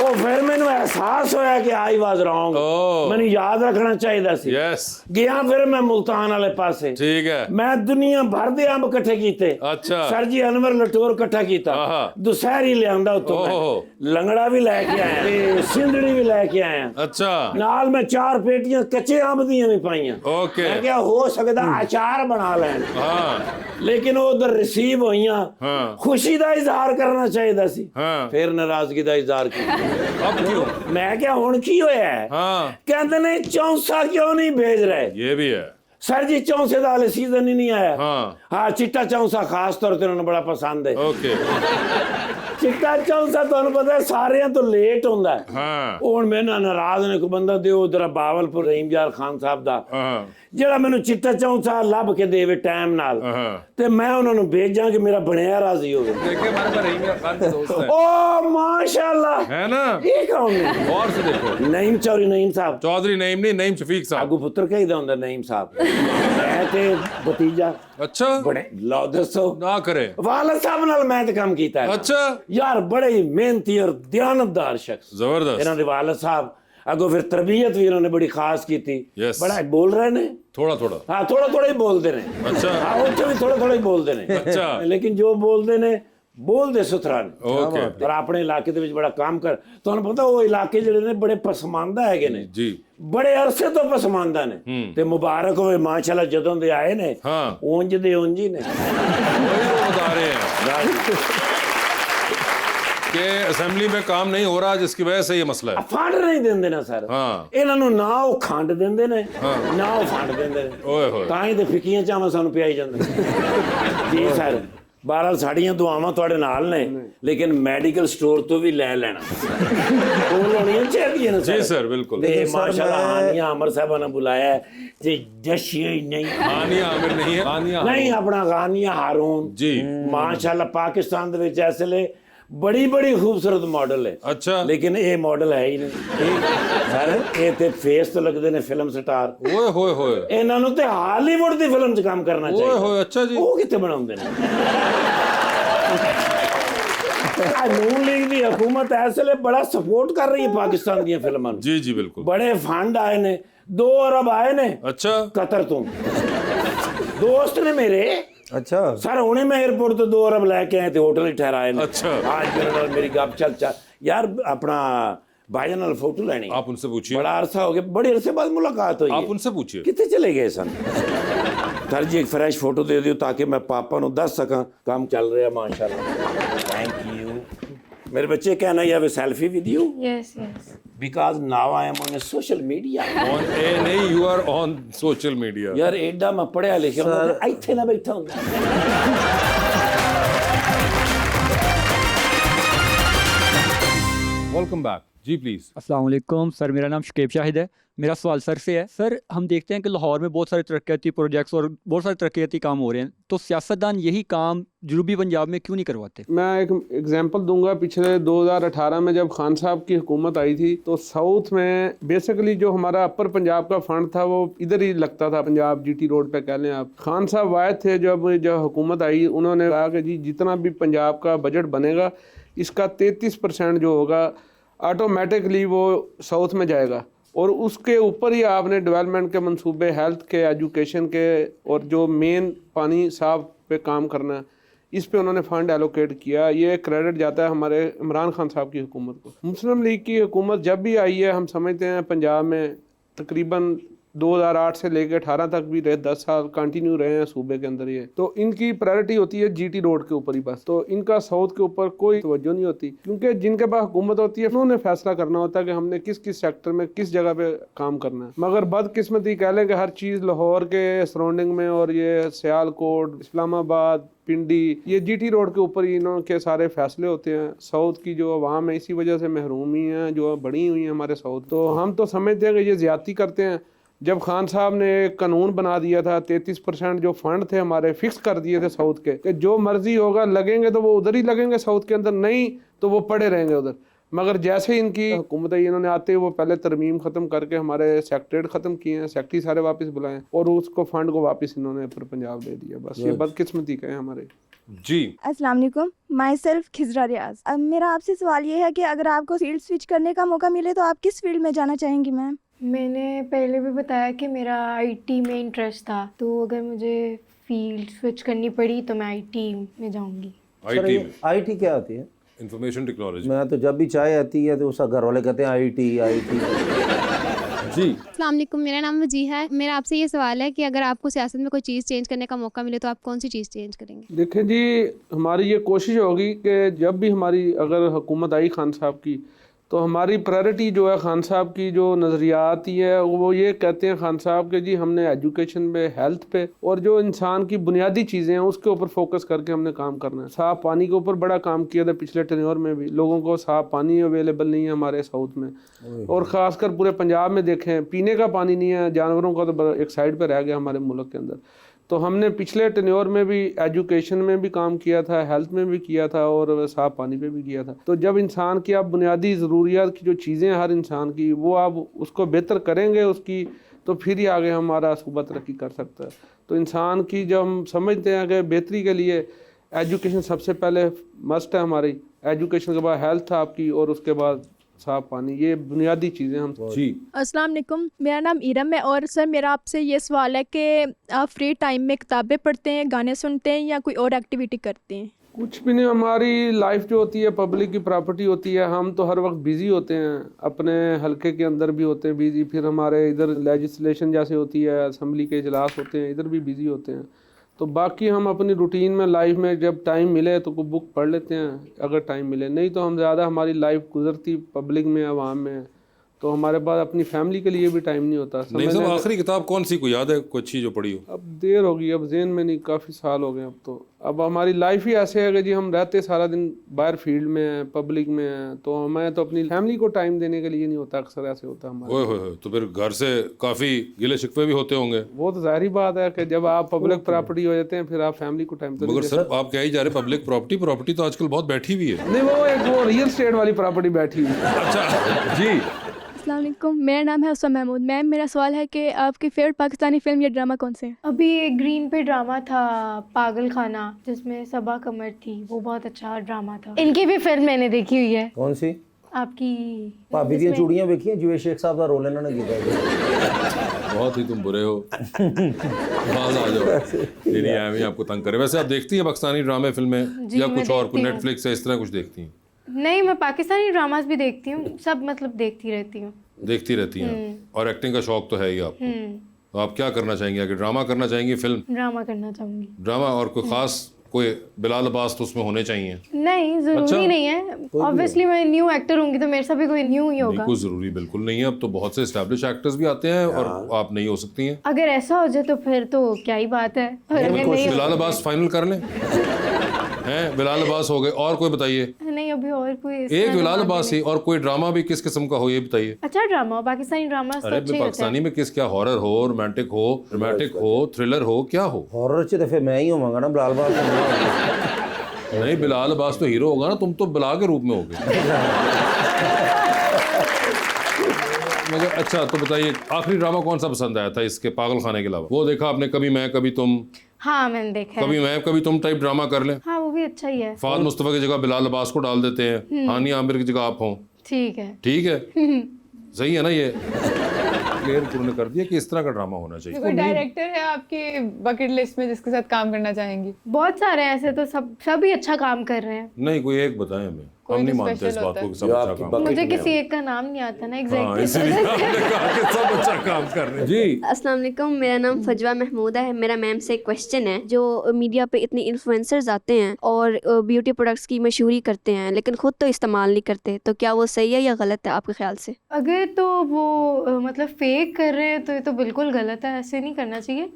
ਉਹ ਫਿਰ ਮੈਨੂੰ ਅਹਿਸਾਸ ਹੋਇਆ ਕਿ ਆਈ ਵਾਸ ਰੋਂਗ Oh. ਮੈਨੂੰ ਯਾਦ ਰੱਖਣਾ ਚਾਹੀਦਾ ਸੀ यस ਗਿਆ ਫਿਰ ਮੈਂ ਮੁਲਤਾਨ ਵਾਲੇ ਪਾਸੇ ठीक है ਮੈਂ ਦੁਨੀਆ ਭਰ ਦੇ ਅੰਬ ਇਕੱਠੇ ਕੀਤੇ अच्छा ਸਰ ਜੀ ਅਨਵਰ ਲਟੋਰ ਇਕੱਠਾ ਕੀਤਾ ਆਹਾ। ਦੁਸਹਿਰੀ ਲਿਆਂਦਾ ਉਤੋਂ ਓਹੋ। ਲੰਗੜਾ ਵੀ ਲੈ ਕੇ ਆਇਆ ਤੇ ਸਿੰਧੜੀ ਵੀ ਲੈ ਕੇ ਆਇਆ अच्छा ਨਾਲ ਮੈਂ 4 ਪੇਟੀਆਂ ਕੱਚੇ ਅੰਬ ਦੀਆਂ ਵੀ ਪਾਈਆਂ ओके ਮੈਂ ਕਿਹਾ ਹੋ ਸਕਦਾ ਅਚਾਰ ਬਣਾ ਲੈਣ हाँ ਲੇਕਿਨ ਉਹ ਉਧਰ ਰਿਸੀਵ ਹੋਈਆਂ ਹਾਂ। ਖੁਸ਼ੀ ਦਾ ਇਜ਼ਹਾਰ ਕਰਨਾ ਚਾਹੀਦਾ ਸੀ हाँ ਫਿਰ ਨਾਰਾਜ਼ਗੀ ਦਾ ਇਜ਼ਹਾਰ ਕੀਤਾ अब क्यों? ਮੈਂ ਕਿਹਾ ਹੁਣ ਕੀ ਹੋਇਆ ਹੈ? हाँ ਕਹਿੰਦੇ ਨੇ ਚੌਂਸਾ ਕਿਉਂ ਨਹੀਂ ਭੇਜ ਰਹੇ ये भी है ਸਰ ਜੀ ਚੌਂਸੇ ਦਾ ਹਾਲੇ ਸੀਜ਼ਨ ਹੀ ਨਹੀਂ ਆਇਆ हाँ ਹਾਂ ਚਿੱਟਾ ਚੌਂਸਾ ਖਾਸ ਤੌਰ ਤੇ ਉਹਨਾਂ ਨੂੰ ਬੜਾ ਪਸੰਦ ਹੈ ओके ਚਿੱਟਾ ਚੌਂਸਾ ਤੁਹਾਨੂੰ ਪਤਾ ਹੈ ਸਾਰਿਆਂ ਤੋਂ ਲੇਟ ਹੁੰਦਾ ਹੈ हाँ ਉਹ ਹੁਣ ਮੇਰੇ ਨਾਲ ਨਾਰਾਜ਼ ਨੇ ਕੋਈ ਬੰਦਾ ਦਿਓ ਉਧਰ ਬਾਵਲਪੁਰ ਰਹੀਮ ਯਾਰ ਖਾਨ ਸਾਹਿਬ ਦਾ हाँ ਜਿਹੜਾ ਮੈਨੂੰ ਚਿੱਟਾ ਚੌਂਸਾ ਲੱਭ ਕੇ ਦੇਵੇ ਟਾਈਮ ਨਾਲ हाँ ਤੇ ਮੈਂ ਉਹਨਾਂ ਨੂੰ ਭੇਜਾਂ ਕਿ ਮੇਰਾ ਬਣਿਆ ਰਾਜ਼ੀ ਹੋਵੇ देखिए हमारे पास रहीम खान के दोस्त है ਓ ਮਾਸ਼ਾਅੱਲਾ है ना? ਇਹ ਕੌਣ ਨੇ और से देखो ਨਈਮ ਚੌਰੀ ਨਈਮ ਸਾਹਿਬ चौधरी नईम नहीं नईम शफीक साहब ਆਗੂ ਪੁੱਤਰ ਕਹੀਦਾ ਹੁੰਦਾ ਨਈਮ ਸਾਹਿਬ ਮੈਂ ਤੇ ਭਤੀਜਾ अच्छा ਬੜੇ ਲਓ ਦੱਸੋ ना करे ਵਾਲਦ ਸਾਹਿਬ ਨਾਲ ਮੈਂ ਤੇ ਕੰਮ ਕੀਤਾ ਹੈ अच्छा ਯਾਰ ਬੜੇ ਹੀ ਮਿਹਨਤੀ ਔਰ ਦਿਆਨਤਦਾਰ ਸ਼ਖਸ जबरदस्त ਇਹਨਾਂ ਦੇ ਵਾਲਦ ਸਾਹਿਬ ਅੱਗੋਂ ਫਿਰ ਤਰਬੀਅਤ ਵੀ ਇਹਨਾਂ ਨੇ ਬੜੀ ਖਾਸ ਕੀਤੀ Yes. ਬੜਾ ਬੋਲ ਰਹੇ ਨੇ थोड़ा थोड़ा ਹਾਂ ਥੋੜਾ ਥੋੜਾ ਹੀ ਬੋਲਦੇ ਨੇ अच्छा ਹਾਂ ਉੱਥੇ ਵੀ ਥੋੜਾ ਥੋੜਾ ਹੀ ਬੋਲਦੇ ਨੇ अच्छा ਲੇਕਿਨ ਜੋ ਬੋਲਦੇ ਨੇ ਬੋਲਦੇ ਸੁਥਰਾ ਨੇ ओके ਔਰ ਆਪਣੇ ਇਲਾਕੇ ਦੇ ਵਿੱਚ ਬੜਾ ਕੰਮ ਕਰ ਤੁਹਾਨੂੰ ਪਤਾ ਉਹ ਇਲਾਕੇ ਜਿਹੜੇ ਨੇ ਬੜੇ ਪਸਮਾਨਦਾ ਹੈਗੇ ਨੇ जी ਬੜੇ ਅਰਸੇ ਤੋਂ ਪਸਮਾਨਦਾ ਨੇ ਤੇ ਮੁਬਾਰਕ ਹੋਵੇ ਮਾਸ਼ਾਅੱਲਾ ਜਦੋਂ ਦੇ ਆਏ ਨੇ हाँ ਉਂਝ ਦੇ ਉਂਝ ਹੀ ਨੇ वही वो बता रहे हैं कि असेंबली में काम नहीं हो रहा जिसकी वजह से ये मसला है ਫੰਡ ਨਹੀਂ ਦਿੰਦੇ ਨਾ ਸਰ हाँ ਇਹਨਾਂ ਨੂੰ ਨਾ ਉਹ ਖੰਡ ਦਿੰਦੇ ਨੇ ਹਾਂ। ਨਾ ਉਹ ਫੰਡ ਦਿੰਦੇ ਨੇ ओए होए ਤਾਂ ਹੀ ਤੇ ਫਿੱਕੀਆਂ ਚਾਵਾਂ ਸਾਨੂੰ ਪਿਆਈ ਜਾਂਦੇ ਨੇ ਜੀ ਸਰ ਬਹਰਾਲ ਸਾਡੀਆਂ ਦੁਆਵਾਂ ਤੁਹਾਡੇ ਨਾਲ ਨੇ ਲੇਕਿਨ ਮੈਡੀਕਲ ਸਟੋਰ ਤੋਂ ਵੀ ਲੈ ਲੈਣਾ ਉਹ ਲੈਣੀਆਂ ਚਾਹੀਦੀਆਂ ਨੇ जी सर बिल्कुल ਤੇ लेकिन सर, ਮਾਸ਼ਾਅੱਲਾ मैं- ਹਾਨੀਆਂ ਅਮਰ ਸਾਹਿਬਾਂ ਨੇ ਬੁਲਾਇਆ ਹੈ ਤੇ ਜਸ਼ੀਏ ਹੀ ਨਹੀਂ हानिया आमिर नहीं है हानिया ਨਹੀਂ ਆਪਣਾ ਗਾਨੀਆਂ ਹਾਰੂਨ जी ਮਾਸ਼ਾਅੱਲਾ ਪਾਕਿਸਤਾਨ ਦੇ ਵਿੱਚ ਇਸ ਵੇਲੇ ਬੜੀ ਬੜੀ ਖੂਬਸੂਰਤ ਮਾਡਲ ਹੈ अच्छा ਲੇਕਿਨ ਇਹ ਮਾਡਲ ਹੈ ਹੀ ਨਹੀਂ ਸਰ ਇਹ ਤੇ ਫੇਸ ਤੋਂ ਲੱਗਦੇ ਨੇ ਫਿਲਮ ਸਟਾਰ ओए होए होए ਇਹਨਾਂ ਨੂੰ ਤੇ ਹਾਲੀਵੁੱਡ ਦੀ ਫਿਲਮ 'ਚ ਕੰਮ ਕਰਨਾ ओए ਚਾਹੀਦਾ होए अच्छा जी ਉਹ ਕਿੱਥੇ ਬਣਾਉਂਦੇ ਨੇ ਆ ਨੂਨ ਲੀਗ ਦੀ ਹਕੂਮਤ ਇਸ ਵੇਲੇ ਬੜਾ ਸਪੋਰਟ ਕਰ ਰਹੀ ਹੈ ਪਾਕਿਸਤਾਨ ਦੀਆਂ ਫਿਲਮਾਂ ਨੂੰ जी जी बिल्कुल ਬੜੇ ਫੰਡ ਆਏ ਨੇ 2 ਅਰਬ ਆਏ ਨੇ अच्छा ਕਤਰ ਤੋਂ ਦੋਸਤ ਨੇ ਮੇਰੇ अच्छा ਸਰ ਹੁਣੇ ਮੈਂ 에어ਪੋਰਟ ਤੋਂ 2 ਅਰਬ ਲੈ ਕੇ ਆਏ ਤੇ ਹੋਟਲ ਹੀ ਠਹਿਰਾਏ ਨੇ अच्छा ਅੱਜ ਮੇਰੇ ਨਾਲ ਮੇਰੀ ਗੱਪ ਚੱਲ ਯਾਰ ਆਪਣਾ ਭਾਈਆਂ ਨਾਲ ਫੋਟੋ ਲੈਣੀ आप उनसे पूछिए ਬੜਾ ਅਰਸਾ ਹੋ ਗਿਆ ਬੜੇ ਅਰਸੇ ਬਾਅਦ ਮੁਲਾਕਾਤ ਹੋਈ आप ਹੈ उनसे पूछिए ਕਿੱਥੇ ਚਲੇ ਗਏ ਸਨ ਸਰ ਜੀ ਇੱਕ ਫਰੈਸ਼ ਫੋਟੋ ਦੇ ਦਿਓ ਤਾਂ ਕਿ ਮੈਂ ਪਾਪਾ ਨੂੰ ਦੱਸ ਸਕਾਂ ਕੰਮ ਚੱਲ ਰਿਹਾ ਮਾਸ਼ਾਅੱਲਾ ਥੈਂਕ ਯੂ ਮੇਰੇ ਬੱਚੇ ਕਹਿਣਾ ਯਾ selfie with you Yes, yes. Because now I am on social media on a नहीं you are on social media ਯਾਰ ਐਡਾ ਮੈਂ ਪੜਿਆ ਲਿਖਿਆ ਹੁੰਦਾ ਤੇ ਇੱਥੇ ਨਾ ਬੈਠਾ ਹੁੰਦਾ वेलकम बैक जी प्लीज़। अस्सलाम वालेकुम सर, मेरा नाम शकीब शाहिद है। मेरा सवाल सर से है। सर, हम देखते हैं कि लाहौर में बहुत सारे तरक्याती प्रोजेक्ट्स और बहुत सारे तरक्याती काम हो रहे हैं, तो सियासतदान यही काम जनूबी पंजाब में क्यों नहीं करवाते? मैं एक एग्जांपल दूंगा। पिछले 2018 में जब खान साहब की हुकूमत आई थी तो साउथ में बेसिकली जो हमारा अपर पंजाब का फंड था वो इधर ही लगता था, पंजाब GT रोड पे कह लें आप। खान साहब आए थे जब हुकूमत आई, उन्होंने कहा कि जी जितना भी पंजाब का बजट बनेगा इसका 33% जो होगा ऑटोमेटिकली वो साउथ में जाएगा, और उसके ऊपर ही आपने डेवलपमेंट के मंसूबे, हेल्थ के, एजुकेशन के और जो मेन पानी साफ पे काम करना है, इस पे उन्होंने फंड एलोकेट किया। ये क्रेडिट जाता है हमारे इमरान खान साहब की हुकूमत को। मुस्लिम लीग की हुकूमत जब भी आई है, हम समझते हैं पंजाब में तकरीबन 2008 से लेकर 18 तक भी रहे, 10 साल कंटिन्यू रहे हैं सूबे के अंदर ये। तो इनकी प्रायोरिटी होती है GT रोड के ऊपर ही बस, तो इनका साउथ के ऊपर कोई तवज्जो नहीं होती, क्योंकि जिनके पास हुकूमत होती है उन्होंने फैसला करना होता है कि हमने किस किस सेक्टर में किस जगह पे काम करना है। मगर बदकिस्मती कह लें कि हर चीज़ लाहौर के सराउंडिंग में और ये सियालकोट, इस्लामाबाद, पिंडी, ये GT रोड के ऊपर ही इनके सारे फैसले होते हैं। साउथ की जो अवाम है इसी वजह से महरूम ही हैं, जो बड़ी हुई हैं हमारे साउथ। तो हम तो समझते हैं कि ये ज्यादती करते हैं। जब खान साहब ने एक कानून बना दिया था, 33% जो फंड थे हमारे फिक्स कर दिए थे साउथ के, कि जो मर्जी होगा लगेंगे तो वो उधर ही लगेंगे साउथ के अंदर, नहीं तो वो पड़े रहेंगे उधर। मगर जैसे इनकी हुकूमत है, इन्होंने आते वो पहले तरमीम ख़त्म करके हमारे सेक्रेटरीट ख़त्म किए हैं, सेक्रेटरी सारे वापस बुलाए और उसको फंड को वापस इन्होंने फिर पंजाब दे दिया। बस ये बदकिस्मती का है हमारे। जी अस्सलाम वालेकुम, माई सेल्फ खिजरा रियाज। अब मेरा आपसे सवाल ये है कि अगर आपको फील्ड स्विच करने का मौका मिले तो आप किस फील्ड में जाना चाहेंगी मैम? मैंने पहले भी बताया कि मेरा IT में इंटरेस्ट था, तो अगर मुझे फील्ड स्विच करनी पड़ी तो मैं IT में जाऊंगी। IT में IT क्या होती है? Information technology. मैं तो जब भी चाय आती है तो उसका घर वाले कहते हैं IT जी अस्सलाम वालेकुम, मेरा नाम वजीहा है। मेरा आपसे ये सवाल है कि अगर आपको सियासत में कोई चीज़ चेंज करने का मौका मिले तो आप कौन सी चीज़ चेंज करेंगे? देखिए जी, हमारी ये कोशिश होगी कि जब भी हमारी अगर हुकूमत आई खान साहब की, तो हमारी प्रायोरिटी जो है खान साहब की जो नज़रियात ही है वो ये कहते हैं खान साहब के जी हमने एजुकेशन पे, हेल्थ पे और जो इंसान की बुनियादी चीज़ें हैं उसके ऊपर फोकस करके हमने काम करना है। साफ़ पानी के ऊपर बड़ा काम किया था पिछले टेन्योर में भी। लोगों को साफ़ पानी अवेलेबल नहीं है हमारे साउथ में, और ख़ासकर पूरे पंजाब में देखें पीने का पानी नहीं है, जानवरों का तो एक साइड पर रह गया हमारे मुल्क के अंदर। तो हमने पिछले टेन्योर में भी एजुकेशन में भी काम किया था, हेल्थ में भी किया था और साफ़ पानी पे भी किया था। तो जब इंसान की आप बुनियादी ज़रूरियात की जो चीज़ें हैं हर इंसान की, वो आप उसको बेहतर करेंगे उसकी, तो फिर ही आगे हमारा सूबा तरक्की कर सकता है। तो इंसान की जब हम समझते हैं कि बेहतरी के लिए एजुकेशन सबसे पहले मस्ट है हमारी, एजुकेशन के बाद हेल्थ आपकी और उसके बाद साफ पानी, ये बुनियादी चीज़ें हम। जी अस्सलाम वालेकुम, मेरा नाम इरम है और सर मेरा आपसे ये सवाल है कि आप फ्री टाइम में किताबें पढ़ते हैं, गाने सुनते हैं या कोई और एक्टिविटी करते हैं? कुछ भी नहीं, हमारी लाइफ जो होती है पब्लिक की प्रॉपर्टी होती है, हम तो हर वक्त बिज़ी होते हैं, अपने हलके के अंदर भी होते हैं बिज़ी, फिर हमारे इधर लेजिस्लेशन जैसे होती है, असम्बली के इजलास होते हैं, इधर भी बिज़ी होते हैं। तो बाकी हम अपनी रूटीन में लाइफ में जब टाइम मिले तो कोई बुक पढ़ लेते हैं अगर टाइम मिले, नहीं तो हम ज़्यादा हमारी लाइफ गुजरती पब्लिक में, आवाम में, तो हमारे पास अपनी फैमिली के लिए भी टाइम नहीं होता। नहीं सब आखिरी किताब कौन सी, कोई याद है कोई अच्छी जो पढ़ी हो? अब देर होगी, अब जेहन में नहीं, काफ़ी साल हो गए अब तो। अब हमारी लाइफ ही ऐसे है कि जी हम रहते सारा दिन बाहर फील्ड में हैं, पब्लिक में हैं, तो हमें तो अपनी फैमिली को टाइम देने के लिए नहीं होता, अक्सर ऐसे होता है हमारे। ओए तो फिर घर से काफ़ी गिले शिकवे भी होते होंगे? वो तो जाहिर बात है कि जब आप पब्लिक प्रॉपर्टी हो जाते हैं फिर आप फैमिली को टाइम तो मगर सर आप क्या ही जा रहे, पब्लिक प्रॉपर्टी तो आजकल बहुत बैठी हुई है। नहीं, वो रियल स्टेट वाली प्रॉपर्टी बैठी हुई है। अच्छा जी। अस्सलाम वालेकुम, मेरा नाम है हुस्न महमूद। मैम मेरा सवाल है कि आपकी फेवरेट पाकिस्तानी फिल्म या ड्रामा कौन से है? अभी एक ग्रीन पे ड्रामा था पागल खाना, जिसमें सबा कमर थी, वो बहुत अच्छा ड्रामा था। इनकी भी फिल्म मैंने देखी हुई है। कौन सी? आपकी भाभी दी चूड़ियां देखी हैं? जुए शेख साहब का रोल इन्होंने किया। बहुत ही तुम बुरे हो, बाज आ जाओ, तेरी एम ही आपको तंग करे। वैसे आप देखती हैं पाकिस्तानी ड्रामे फिल्में या कुछ और, कुछ नेटफ्लिक्स है इस तरह कुछ देखती हैं? नहीं, मैं पाकिस्तानी ड्रामास भी देखती हूँ, सब मतलब देखती रहती हूँ। देखती रहती हैं। और एक्टिंग का शौक तो है ही आपको, तो आप क्या करना चाहेंगे आगे? ड्रामा करना चाहेंगी, फिल्म? ड्रामा करना चाहूँगी। ड्रामा, और कोई खास कोई बिलाल अब्बास तो उसमें होने चाहिए? नहीं, जरूरी नहीं है, ऑब्वियसली मैं न्यू एक्टर होंगी तो मेरे साथ भी कोई न्यू ही होगा। बिल्कुल जरूरी बिल्कुल नहीं है, अब तो बहुत से एस्टैब्लिश एक्टर्स भी आते हैं और आप नहीं हो सकती हैं। अगर ऐसा हो जाए तो फिर तो क्या ही बात है। और अगर नहीं बिलाल अब्बास फाइनल कर लें। हैं बिलाल अब्बास हो गए, और कोई बताइए? नहीं, अभी और कोई इस एक तरह बिलाल का अब्बास ही, और कोई ड्रामा भी किस किस्म का हो ये बताइए? अच्छा ड्रामा, पाकिस्तानी ड्रामा तो अरे अच्छे रहते पाकिस्तानी हैं। में किस, क्या हॉरर हो, रोमांटिक हो, ड्रामेटिक हो, थ्रिलर हो, क्या हो? हॉरर च तो फिर मैं ही होवांगा ना, बिलाल बास नहीं, बिलाल अब्बास तो हीरो होगा ना, तुम तो बिला के रूप में होगे। मगर अच्छा तो बताइए, आखिरी ड्रामा कौन सा पसंद आया था इसके पागल खाने के अलावा? वो देखा आपने कभी मैं कभी तुम? हाँ मैंने देखा है। कभी मैं कभी तुम टाइप ड्रामा कर लें, हाँ वो भी अच्छा ही है। फाद मुस्तफा की जगह बिलाल अब्बास को डाल देते हैं, हानिया आमिर की जगह आप हों, ठीक है। ठीक है? सही है ना? ये क्लियर उन्होंने कर दिया कि इस तरह का ड्रामा होना चाहिए। कोई डायरेक्टर है आपकी बकेट लिस्ट में जिसके साथ काम करना चाहेंगी? बहुत सारे ऐसे तो सभी अच्छा काम कर रहे हैं। नहीं, कोई एक बताएं हमें, हम नहीं मानते इस बात को कि सब जो अच्छा आपकी काम। मुझे किसी एक का नाम नहीं आता ना हाँ, एग्जैक्टली। इसलिए आपने कहा कि सब अच्छा काम कर रहे हैं। जी अस्सलाम वालेकुम, मेरा नाम फजवा महमूदा है। मेरा मैम से एक क्वेश्चन है, जो मीडिया पे इतने इन्फ्लुएंसर्स आते हैं और ब्यूटी प्रोडक्ट्स की मशहूरी करते हैं लेकिन खुद तो इस्तेमाल नहीं करते, तो क्या वो सही है या गलत है आपके ख्याल से? अगर तो वो मतलब फेक कर रहे हैं तो ये तो बिल्कुल गलत है, ऐसे नहीं करना चाहिए।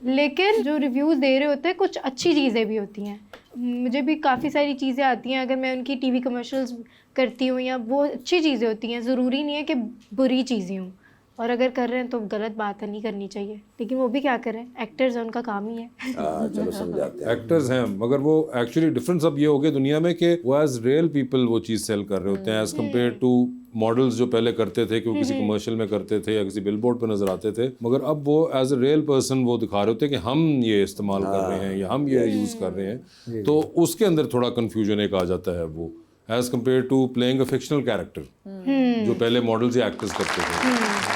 लेकिन जो रिव्यूज़ दे रहे होते हैं कुछ अच्छी चीज़ें भी होती हैं। मुझे भी काफ़ी सारी चीज़ें आती हैं, अगर मैं उनकी टीवी कमर्शियल्स करती हूँ या वो अच्छी चीज़ें होती हैं, ज़रूरी नहीं है कि बुरी चीज़ें हों। और अगर कर रहे हैं तो गलत बात है, नहीं करनी चाहिए। लेकिन वो भी क्या करें, एक्टर्स हैं, उनका काम ही है। चलो समझाते हैं। एक्टर्स हैं, मगर वो एक्चुअली डिफरेंस अब ये हो गया दुनिया में कि वो एज रियल पीपल वो चीज़ सेल कर रहे होते हैं, एज कम्पेयर टू मॉडल्स जो पहले करते थे कि वो किसी कमर्शियल में करते थे या किसी बिलबोर्ड पे नजर आते थे। मगर अब वो एज अ रियल पर्सन वो दिखा रहे होते हैं कि हम ये इस्तेमाल कर रहे हैं या हम ये यूज़ कर रहे हैं। तो उसके अंदर थोड़ा कन्फ्यूजन एक आ जाता है, वो as compare to playing a fictional character जो पहले मॉडल्स या एक्टर्स करते थे।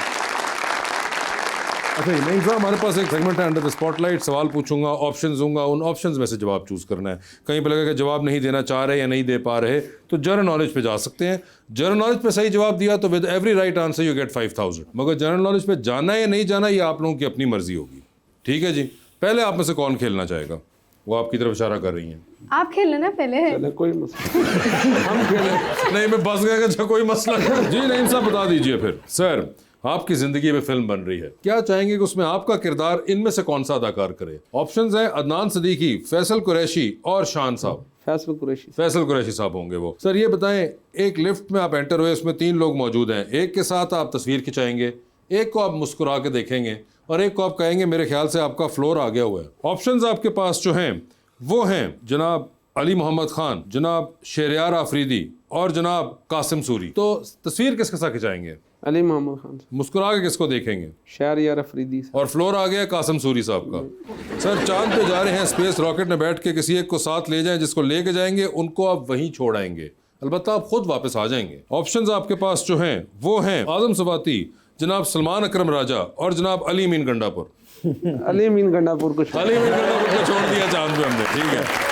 अच्छा नहीं साहब, हमारे पास एक सेगमेंट है अंडर द स्पॉटलाइट। सवाल पूछूंगा, ऑप्शंस दूंगा, उन ऑप्शंस में से जवाब चूज करना है। कहीं पे लगा कि जवाब नहीं देना चाह रहे या नहीं दे पा रहे तो जनरल नॉलेज पे जा सकते हैं। जनरल नॉलेज पे सही जवाब दिया तो with every right answer you get 5000। मगर जनरल नॉलेज पे जाना या नहीं जाना ये आप लोगों की अपनी मर्जी होगी, ठीक है जी? पहले आप में से कौन खेलना चाहेगा? वो आपकी तरफ इशारा कर रही हैं। आप खेल लेना पहले। चले कोई मसला हम खेलें? नहीं मैं बस गया कि कोई मसला नहीं। जी नहीं साहब बता दीजिए फिर। सर आपकी जिंदगी में फिल्म बन रही है, क्या चाहेंगे कि उसमें आपका किरदार इनमें से कौन सा अदाकार करे? ऑप्शंस हैं अदनान सिद्दीकी, फैसल कुरैशी और शान साहब। फैसल कुरैशी। फैसल कुरैशी साहब होंगे वो। सर ये बताएं, एक लिफ्ट में आप एंटर हुए, उसमें 3 लोग मौजूद हैं। एक के साथ आप तस्वीर खिंचाएंगे, एक को आप मुस्कुरा के देखेंगे और एक को आप कहेंगे मेरे ख्याल से आपका फ्लोर आ गया हुआ है। ऑप्शंस आपके पास जो हैं वो हैं जनाब अली मोहम्मद खान, जनाब शहरयार आफरीदी और जनाब कासिम सूरी। तो तस्वीर किसके साथ खिंचाएंगे? अली मोहम्मद खान। मुस्कुरा के किसको देखेंगे? शहरयार अफरीदी। और फ्लोर आ गया कासिम सूरी साहब का। सर चांद पे जा रहे हैं, स्पेस रॉकेट में बैठ के किसी एक को साथ ले जाएं, जिसको लेके जाएंगे उनको आप वहीं छोड़ आएंगे, अलबत्ता आप खुद वापस आ जाएंगे। ऑप्शंस आपके पास जो हैं वो हैं आजम सवाती, जनाब सलमान अकरम राजा और जनाब अली मीन गंडापुर। अली मीन गंडापुर को छोड़ दिया चांद पे हमने, ठीक है।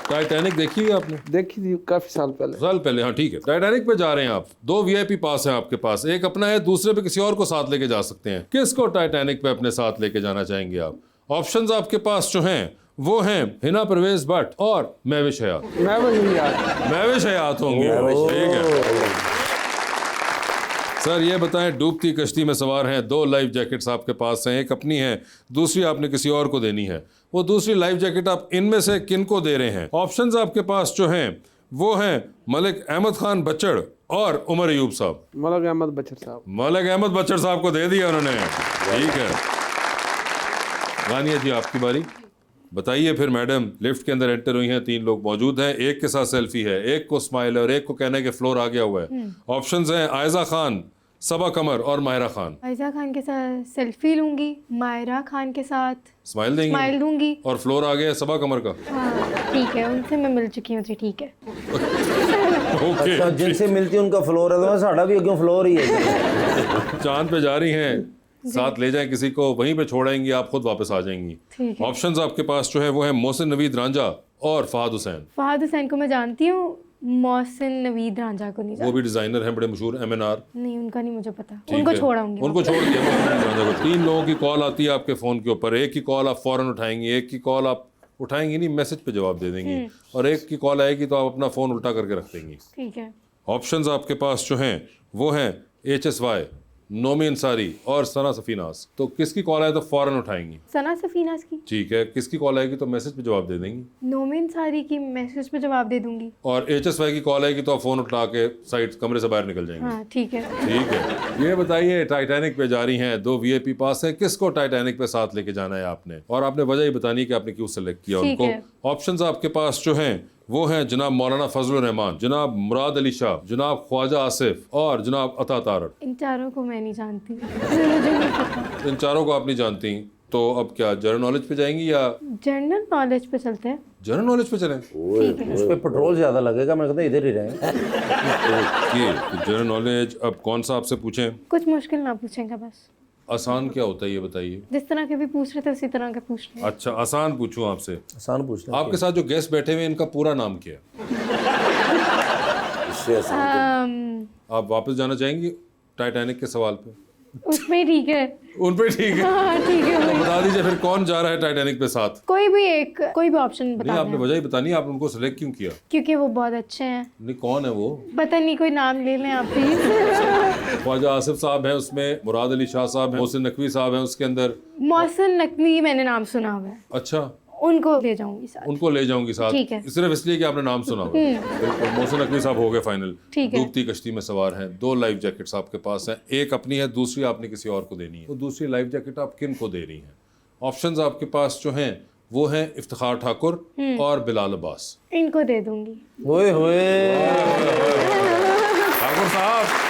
टाइटैनिक देखी है आपने? देखी थी काफी साल पहले। हाँ ठीक है। टाइटैनिक पे जा रहे हैं आप, 2 VIP पास हैं आपके पास, एक अपना है, दूसरे पे किसी और को साथ लेके जा सकते हैं। किसको टाइटैनिक पे अपने साथ लेके जाना चाहेंगे आप? ऑप्शंस आपके पास जो हैं वो हैं हिना परवेज भट्ट और महविश हयात। महविश हयात होंगे, ठीक है। सर ये बताएं, डूबती कश्ती में सवार हैं, 2 लाइफ जैकेट्स आपके पास हैं, एक अपनी है, दूसरी आपने किसी और को देनी है। वो दूसरी लाइफ जैकेट आप इनमें से किन को दे रहे हैं? ऑप्शंस आपके पास जो हैं वो हैं मलिक अहमद खान बच्चड़ और उमर अयूब साहब। मलिक अहमद बच्चड़ साहब। मलिक अहमद बच्चड़ साहब को दे दिया उन्होंने, ठीक है। गानिया जी आपकी बारी, बताइए फिर। मैडम लिफ्ट के अंदर एंटर हुई हैं, 3 लोग मौजूद हैं, एक के साथ सेल्फी है, एक को स्माइल है और एक को कहना है कि फ्लोर आ गया हुआ है। ऑप्शंस हैं आयजा खान, सबा कमर और मायरा खान। आयजा खान के साथ सेल्फी लूंगी, मायरा खान के साथ स्माइल दूंगी और फ्लोर आ गया सबा कमर का। हाँ ठीक है, उनसे मैं मिल चुकी हूँ, ठीक है। अच्छा जिनसे मिलती है उनका फ्लोर है, तो साड़ा भी क्यों फ्लोर ही है। चांद पे जा रही हैं, साथ ले जाएं किसी को, वहीं पे छोड़ाएंगी, आप खुद वापस आ जाएंगी। ऑप्शंस आपके पास जो है वो है मोहसिन नवीद रांझा और फहद हुसैन। फहद हुसैन को मैं जानती हूँ, मोहसिन नवीद रांझा को नहीं जानती। वो भी डिजाइनर हैं बड़े मशहूर, MNR। नहीं उनका नहीं मुझे पता, उनको छोड़ाऊंगी। उनको छोड़ दिया मोहसिन नवीद रांझा को। 3 लोगों की कॉल आती है आपके फ़ोन के ऊपर, एक की कॉल आप फ़ौरन उठाएंगी, एक की कॉल आप उठाएंगी नहीं, मैसेज पे जवाब दे देंगी, और एक की कॉल आएगी तो आप अपना फ़ोन उल्टा करके रख देंगी। ठीक है। ऑप्शंस आपके पास जो हैं वो हैं HSY, नोमी अंसारी और सना सफीनास, तो किसकी कॉल आए तो फौरन उठाएंगी? सना सफीनास की। ठीक है, किसकी कॉल आएगी तो मैसेज पे जवाब दे देंगी? नोमिन सारी की मैसेज पे जवाब दे दूंगी। और HSY की कॉल आएगी तो आप फोन उठा के साइड कमरे से बाहर निकल जाएंगे? हाँ ठीक है। ठीक है, ये बताइए टाइटैनिक पे जा रही हैं, 2 VIP पास है, किसको टाइटैनिक पे साथ लेके जाना है आपने? और आपने वजह ही बतानी है कि आपने क्यों सेलेक्ट किया ठीक उनको। है। ऑप्शंस आपके पास जो हैं वो हैं जनाब मौलाना फजलुर रहमान, जनाब मुराद अली शाह, जनाब ख्वाजा आसिफ और जनाब अता तारक। इन चारों को मैं नहीं जानती। मुझे नहीं पता। इन चारों को आप नहीं जानती, तो अब क्या जनरल नॉलेज पे जाएंगी या जनरल नॉलेज पे चलते हैं। जनरल नॉलेज पे चलें? उस पर पेट्रोल ज्यादा लगेगा, मैं कहता हूं इधर ही रहें। ओके, तो जनरल नॉलेज अब कौन सा आपसे पूछें? कुछ मुश्किल ना पूछेंगे बस। आसान क्या होता है ये बताइए? जिस तरह के भी पूछ रहे थे उसी तरह के पूछ रहे हैं। अच्छा, आसान पूछूं आपसे? आसान पूछ लें। आपके साथ जो गेस्ट बैठे हुए हैं इनका पूरा नाम क्या है? इससे आसान आप वापस जाना चाहेंगी टाइटैनिक के सवाल पे? उसमें ठीक है। उन पे ठीक है। हाँ ठीक है। तो बता दीजिए फिर कौन जा रहा है टाइटैनिक पे साथ? कोई भी ऑप्शन नहीं, बता आपने दें। वजह ही बतानी है, आप उनको सेलेक्ट क्यों किया? क्योंकि वो बहुत अच्छे हैं। नहीं, कौन है वो? पता नहीं, कोई नाम ले लें आप प्लीज। ख्वाजा आसिफ साहब हैं उसमें, मुराद अली शाह साहब हैं, मोहसिन नकवी साहब हैं उसके अंदर। मौसन नकवी मैंने नाम सुना हुआ है। अच्छा, उनको ले जाऊंगी साथ। उनको ले जाऊंगी साथ? ठीक है। सिर्फ इसलिए कि आपने नाम सुना हुआ है। बिल्कुल, मोहसिन नकवी साहब हो गए फाइनल। ठीक है। डूबती कश्ती में सवार हैं, 2 लाइफ जैकेट्स आपके पास हैं, एक अपनी है, दूसरी आपने किसी और को देनी है। तो दूसरी लाइफ जैकेट आप किन को दे रही हैं? ऑप्शंस आपके पास जो हैं वो हैं इफ्तिखार ठाकुर और बिलाल अब्बास। इनको दे दूंगी। ओए होए, ठाकुर साहब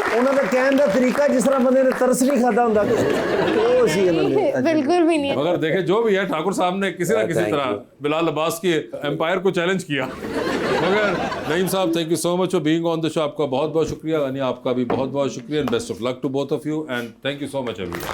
ਉਹਨਾਂ ਦਾ ਕਹਿਣ ਦਾ ਤਰੀਕਾ ਜਿਸ ਤਰ੍ਹਾਂ ਬੰਦੇ ਨੇ ਤਰਸ ਨਹੀਂ ਖਾਦਾ ਹੁੰਦਾ, ਉਹ ਸੀ ਇਹਨਾਂ ਨੇ। बिल्कुल भी नहीं। मगर देखे जो भी है, ठाकुर साहब ने किसी ना किसी Thank तरह बिलाल अब्बास के एम्पायर को चैलेंज किया। मगर नईम साहब, thank you so much for being on the show. आपका बहुत बहुत शुक्रिया, यानी आपका भी बहुत बहुत शुक्रिया and best of luck to both of you and thank you so much everyone.